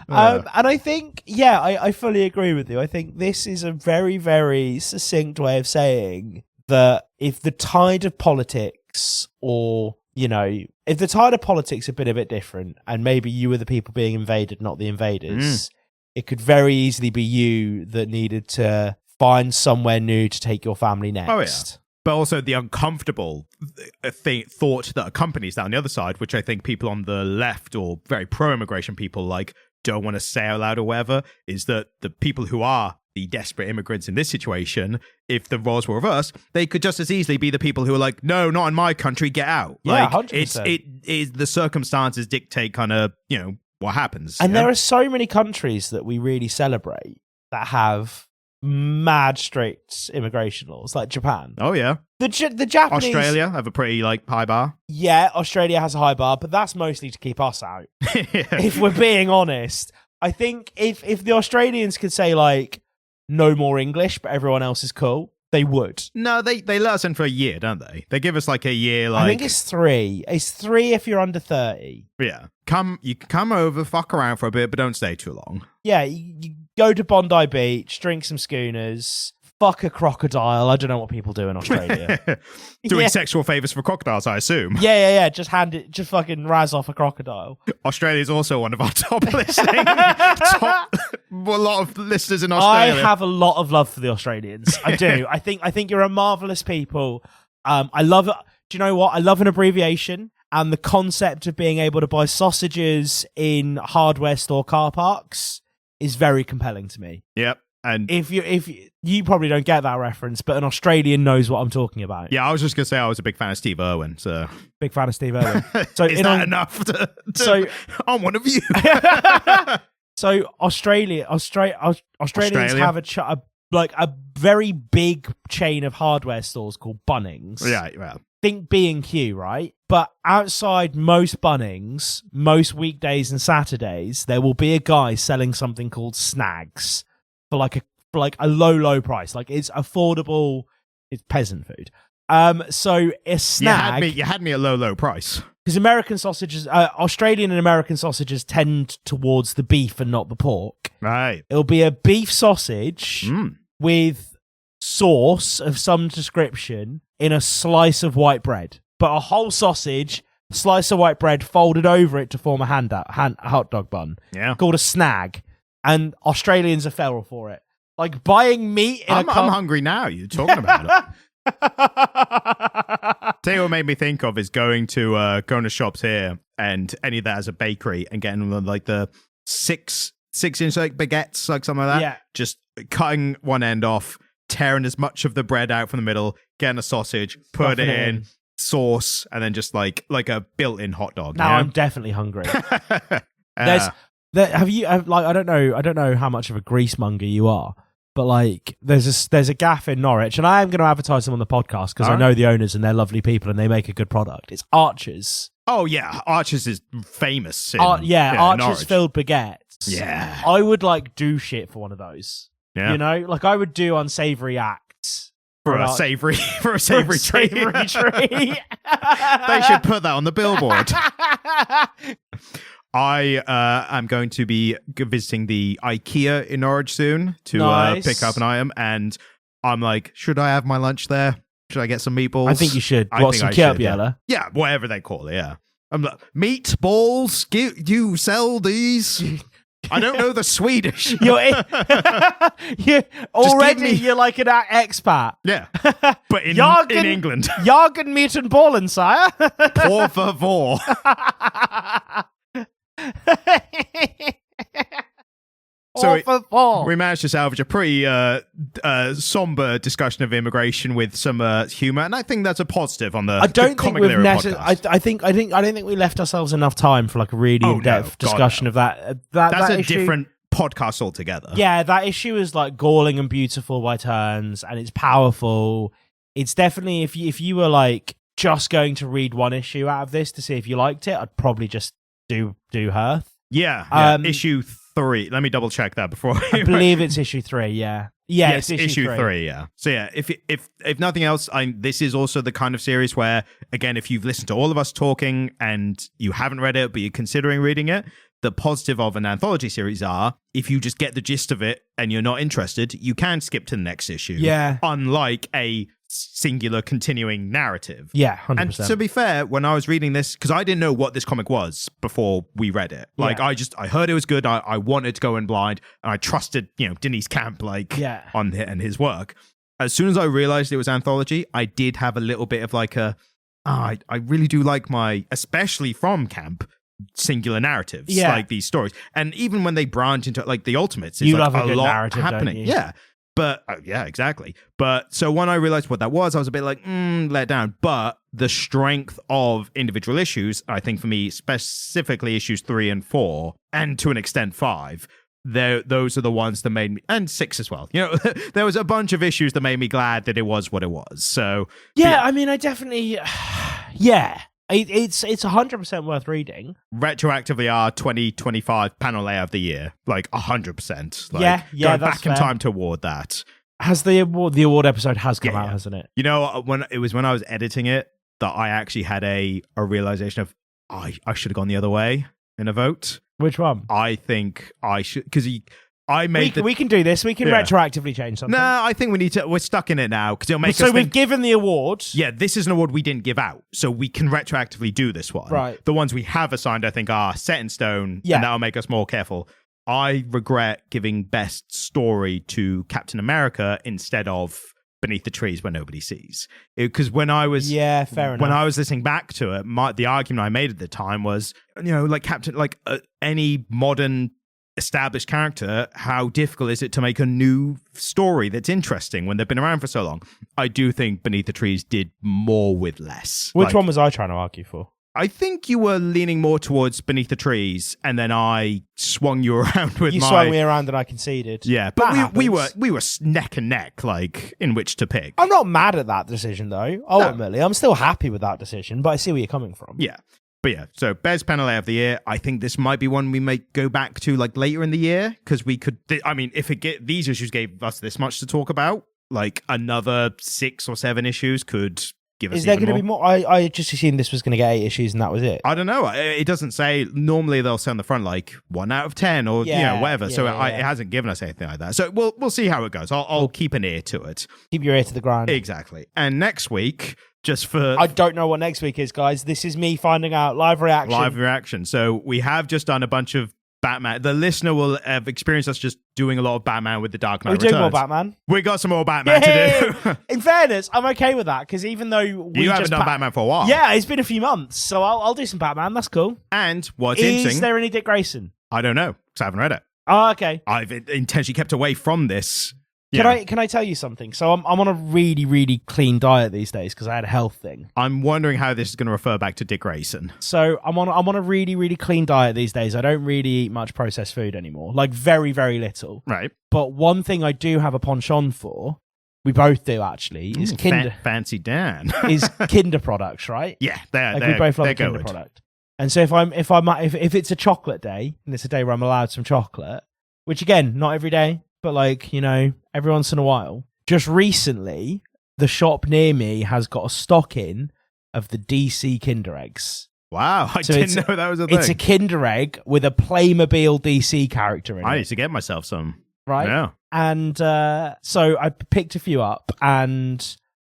And I think, I fully agree with you. I think this is a very, very succinct way of saying that if the tide of politics if the tide of politics had been a bit different and maybe you were the people being invaded, not the invaders, it could very easily be you that needed to find somewhere new to take your family next. Oh, yeah. but also the uncomfortable thought that accompanies that on the other side, which I think people on the left or very pro-immigration people like don't want to say out loud or whatever, is that the people who are the desperate immigrants in this situation, if the roles were reversed, they could just as easily be the people who are like, no, not in my country, get out. Yeah, like 100%. it is the circumstances dictate kind of, what happens. And there are so many countries that we really celebrate that have mad strict immigration laws, like Japan. Oh yeah. The Japanese... Australia have a pretty high bar. Yeah, Australia has a high bar, but that's mostly to keep us out. If we're being honest. I think if the Australians could say like, no more English, but everyone else is cool, they would. No, they let us in for a year, don't they? They give us like a year. I think it's 3. It's 3 if you're under 30. Yeah. You can come over, fuck around for a bit, but don't stay too long. Yeah, you go to Bondi Beach, drink some schooners, fuck a crocodile. I don't know what people do in Australia. Doing sexual favors for crocodiles, I assume. Yeah. Just fucking razz off a crocodile. Australia's also one of our top listening. A lot of listeners in Australia. I have a lot of love for the Australians. I do. I think you're a marvelous people. I love it. Do you know what? I love an abbreviation, and the concept of being able to buy sausages in hardware store car parks is very compelling to me. Yep. And if you probably don't get that reference, but an Australian knows what I'm talking about. Yeah, I was just gonna say I was a big fan of Steve Irwin. So big fan of Steve Irwin. So is that enough? I'm one of you. So Australians have a very big chain of hardware stores called Bunnings. Yeah, well. Think B&Q, right? But outside most Bunnings, most weekdays and Saturdays, there will be a guy selling something called snags for a low price. Like, it's affordable. It's peasant food. So a snag. You had me at low price. Because Australian and American sausages tend towards the beef and not the pork. Right. It'll be a beef sausage with sauce of some description in a slice of white bread. But a whole sausage, slice of white bread folded over it to form a hot dog bun. Yeah. Called a snag. And Australians are feral for it. Like buying meat in I'm hungry now. You're talking about it. Tell you what made me think of is going to shops here and any that has a bakery and getting like the 6-inch like baguettes, like something like that. Yeah. Just cutting one end off, tearing as much of the bread out from the middle, getting a sausage, put it in, sauce, and then just like a built-in hot dog. Now I'm definitely hungry. I don't know how much of a greasemonger you are, but like there's a gaff in Norwich, and I am going to advertise them on the podcast because I know the owners and they're lovely people and they make a good product. It's Archer's. Oh yeah, Archer's is famous. Archer's filled baguettes. Yeah, I would like do shit for one of those. Yeah, you know, like I would do unsavory acts for a savory treat. They should put that on the billboard. I am going to be visiting the IKEA in Norwich soon to pick up an item, and I'm like, should I have my lunch there? Should I get some meatballs? I think you should. Some kebab? Yeah, whatever they call it, yeah. I'm like, meatballs? You sell these? I don't know the Swedish. You're like an expat. Yeah, but in England. Jagen meat and ballen, sire. Por favor. So we managed to salvage a pretty somber discussion of immigration with some humor, and I think that's a positive on the. I don't think we've I don't think we left ourselves enough time for like a really in-depth discussion of that. That's a different podcast altogether. Yeah, that issue is like galling and beautiful by turns, and it's powerful. It's definitely if you were like just going to read one issue out of this to see if you liked it, I'd probably just do her. Yeah. Issue 3. Let me double check that before. I believe it's issue 3. Yeah. Yeah, yes, it's issue 3. Yeah. So yeah, if nothing else, this is also the kind of series where, again, if you've listened to all of us talking and you haven't read it but you're considering reading it, the positive of an anthology series are if you just get the gist of it and you're not interested, you can skip to the next issue. Yeah. Unlike a singular continuing narrative. Yeah, 100%. And to be fair, when I was reading this, because I didn't know what this comic was before we read it. Like, I heard it was good. I wanted to go in blind, and I trusted, Deniz Camp, on and his work. as soon as I realized it was Anthology, I did have a little bit of like I really do like especially from Camp, singular narratives, like these stories. And even when they branch into like the Ultimates, it's like a lot happening. Yeah. But yeah, exactly. But so when I realized what that was, I was a bit like, let down. But the strength of individual issues, I think for me, specifically issues 3 and 4, and to an extent 5, those are the ones that made me, and 6 as well. There was a bunch of issues that made me glad that it was what it was. So yeah. I mean, I definitely, yeah. It's 100% worth reading. Retroactively, our 2025 panel layout of the year, like 100%. Like, yeah, going that's back in time to award that. Has the award episode has come out, hasn't it? When I was editing it that I actually had a realization of I should have gone the other way in a vote. Which one? I think I should, because we can do this. We can retroactively change something. No, I think we're stuck in it now because it'll make us. So we've given the awards. Yeah, this is an award we didn't give out, so we can retroactively do this one. Right. The ones we have assigned, I think, are set in stone, and that'll make us more careful. I regret giving best story to Captain America instead of Beneath the Trees Where Nobody Sees. Because when I was fair enough. When I was listening back to it, the argument I made at the time was, like Captain, like any modern established character, how difficult is it to make a new story that's interesting when they've been around for so long? I do think Beneath the Trees did more with less. Which one was I trying to argue for? I think you were leaning more towards Beneath the Trees, and then I swung you around with You swung me around and I conceded. Yeah, but we were neck and neck, like, in which to pick. I'm not mad at that decision, though. Ultimately, I'm still happy with that decision, but I see where you're coming from. Yeah. But yeah, so best panel layout of the year. I think this might be one we may go back to like later in the year, because we could. If these issues gave us this much to talk about, like another 6 or 7 issues could give us. Is there going to be more? I just assumed this was going to get 8 issues and that was it. I don't know. It doesn't say. Normally they'll say on the front like 1 out of 10 or whatever. It hasn't given us anything like that. So we'll see how it goes. I'll keep an ear to it. Keep your ear to the ground. Exactly. And next week. I don't know what next week is, guys. This is me finding out live reaction. So we have just done a bunch of Batman. The listener will have experienced us just doing a lot of Batman with the Dark Knight Returns. We're doing more Batman. We got some more Batman to do. In fairness, I'm okay with that, because even though you haven't done Batman for a while. Yeah, it's been a few months, so I'll do some Batman. That's cool. And what's interesting... Is there any Dick Grayson? I don't know, because I haven't read it. Oh, okay. I've intentionally kept away from this. Can I tell you something? So I'm on a really, really clean diet these days because I had a health thing. I'm wondering how this is going to refer back to Dick Grayson. So I'm on a really, really clean diet these days. I don't really eat much processed food anymore, like very, very little. Right. But one thing I do have a penchant for, we both do actually, is Kinder. Fancy Dan. Is Kinder products, right? Yeah, we both love a Kinder product. And so if it's a chocolate day and it's a day where I'm allowed some chocolate, which again, not every day. But every once in a while. Just recently, the shop near me has got a stock in of the DC Kinder Eggs. Wow, I didn't know that was a thing. It's a Kinder Egg with a Playmobil DC character in it. I need to get myself some. Right? Yeah. And so I picked a few up, and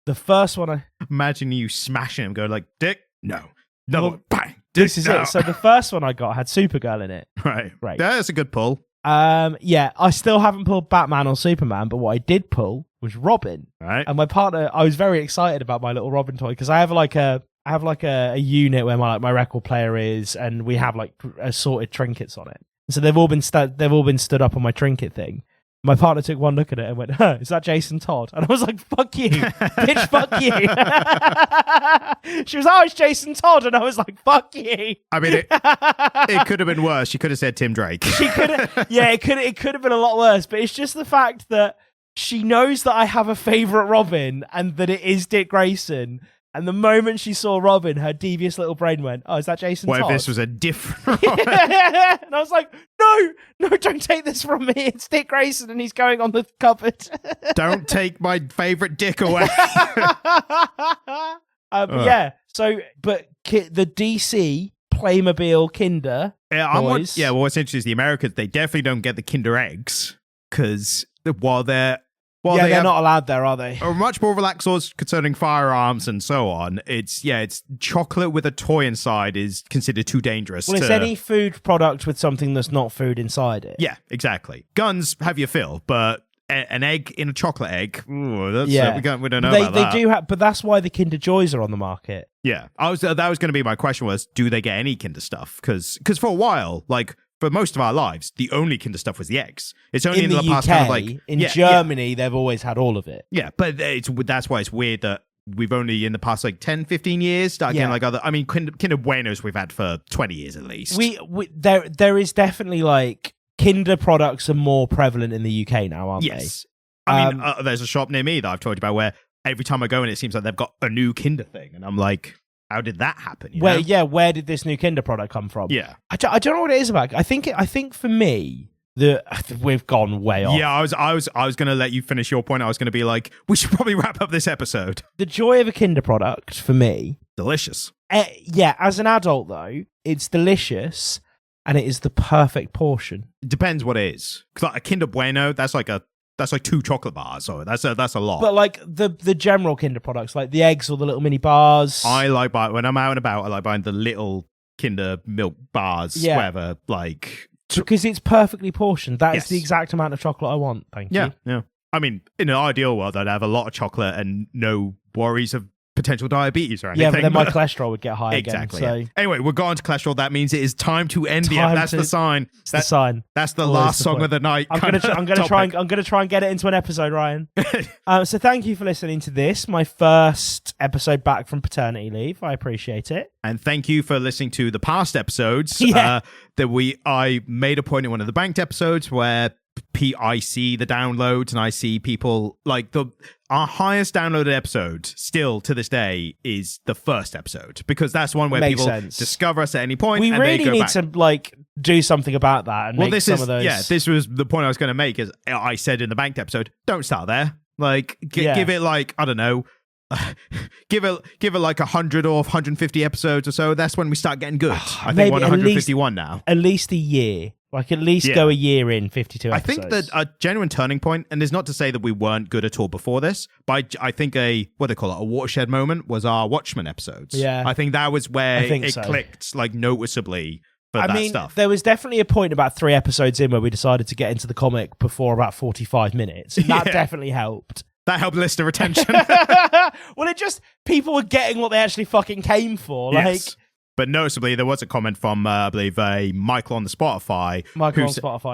the first one Imagine you smashing them, go like, Dick, no, bang, Dick, this is it. So the first one I got had Supergirl in it. Right. Yeah, that's a good pull. I still haven't pulled Batman or Superman, but what I did pull was Robin. Right. And my partner, I was very excited about my little Robin toy because I have a unit where my record player is, and we have like assorted trinkets on it. So they've all been stood up on my trinket thing. My partner took one look at it and went, is that Jason Todd? And I was like, fuck you, bitch, fuck you. She was, it's Jason Todd. And I was like, fuck you. I mean, it could have been worse. She could have said Tim Drake. She could have, it could have been a lot worse. But it's just the fact that she knows that I have a favourite Robin and that it is Dick Grayson. And the moment she saw Robin, her devious little brain went, is that Jason Todd? What if this was a different Robin? And I was like, no, don't take this from me. It's Dick Grayson and he's going on the cupboard. Don't take my favourite Dick away. Yeah, so, but the DC Playmobil Kinder toys. What's interesting is the Americans, they definitely don't get the Kinder Eggs, because while they're not allowed there, are they? Are much more relaxed laws concerning firearms and so on. It's chocolate with a toy inside is considered too dangerous. Well, it's any food product with something that's not food inside it. Yeah, exactly. Guns have your fill, but an egg in a chocolate egg. Ooh, that's, we don't know about that. They do have, but that's why the Kinder Joys are on the market. Yeah, that was going to be my question: was do they get any Kinder stuff? Because for a while, like for most of our lives, the only Kinder stuff was the eggs. It's only in the past UK, kind of like in Germany, they've always had all of it. Yeah, but that's why it's weird that we've only in the past like 10, 15 years started getting like other. I mean, Kinder Buenos we've had for 20 years at least. There is definitely like Kinder products are more prevalent in the UK now, aren't they? Yes. I mean, there's a shop near me that I've told you about where every time I go in, it seems like they've got a new Kinder thing, and I'm like, how did that happen? You know? Where did this new Kinder product come from? Yeah, I don't know what it is about. I think for me, we've gone way off. Yeah, I was going to let you finish your point. I was going to be like, we should probably wrap up this episode. The joy of a Kinder product for me, delicious. Yeah, as an adult though, it's delicious, and it is the perfect portion. It depends what it is. Because like a Kinder Bueno, that's like 2 chocolate bars, so that's a lot. But like the general Kinder products, like the eggs or the little mini bars. I like when I'm out and about, I like buying the little Kinder milk bars, whatever, like because it's perfectly portioned. That is the exact amount of chocolate I want. Thank you. Yeah. I mean, in an ideal world, I'd have a lot of chocolate and no worries of potential diabetes or anything. Yeah, but then my cholesterol would get high exactly, again. So. Anyway, we're going to cholesterol. That means it is time to end the episode. That's the sign. It's the sign. That's the last song of the night. I'm gonna try and get it into an episode, Ryan. So thank you for listening to this, my first episode back from paternity leave. I appreciate it. And thank you for listening to the past episodes. Yeah. I made a point in one of the banked episodes where I see the downloads and I see people like our highest downloaded episode still to this day is the first episode, because that's one where people discover us at any point. We and really they go need back. to like do something about that and make some of those. Yeah, this was the point I was going to make. Is I said in the banked episode, don't start there. Like give it like, I don't know, give it like 100 or 150 episodes or so. That's when we start getting good. I think we're 151 now. At least a year. Like at least go a year in 52 episodes. I think that a genuine turning point, and it's not to say that we weren't good at all before this, but I think a watershed moment was our Watchmen episodes. Yeah. I think that was where it clicked like noticeably for that stuff. There was definitely a point about 3 episodes in where we decided to get into the comic before about 45 minutes. And that definitely helped. That helped listener retention. Well, people were getting what they actually fucking came for. Yes. But noticeably, there was a comment from, I believe, Michael on the Spotify.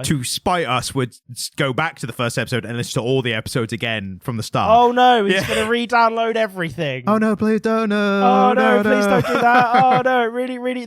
To spite us, would go back to the first episode and listen to all the episodes again from the start. Oh, no. He's going to re-download everything. Oh, no, please don't. Oh, no, please don't do that. Oh, no,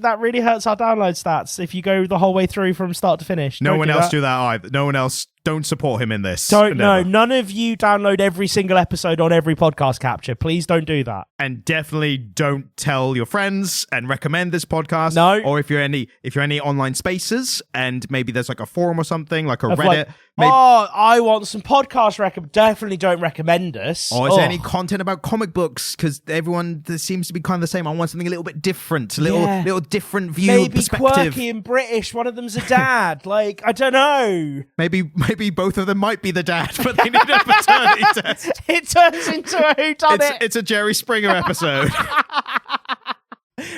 that really hurts our download stats if you go the whole way through from start to finish. No one else do that either. No one else. Don't support him in this. None of you download every single episode on every podcast capture. Please don't do that. And definitely don't tell your friends and recommend this podcast. No. Or if you're any online spaces and maybe there's like a forum or something, like a Reddit. Like, I want some podcast definitely don't recommend us. Or is there any content about comic books? Because everyone seems to be kind of the same. I want something a little bit different, a little different view, perspective. Maybe quirky and British. One of them's a dad. Like, I don't know. Maybe both of them might be the dad, but they need a paternity test. It turns into a whodunit. It's a Jerry Springer episode.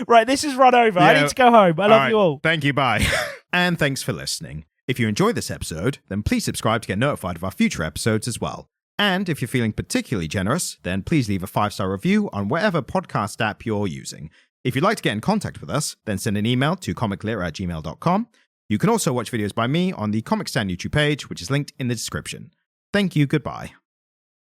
Right, this is run over. I need to go home. I love you all. Thank you, bye. And thanks for listening. If you enjoyed this episode, then please subscribe to get notified of our future episodes as well. And if you're feeling particularly generous, then please leave a 5-star review on whatever podcast app you're using. If you'd like to get in contact with us, then send an email to comicglitter@gmail.com. You can also watch videos by me on the Comic Stand YouTube page, which is linked in the description. Thank you, goodbye.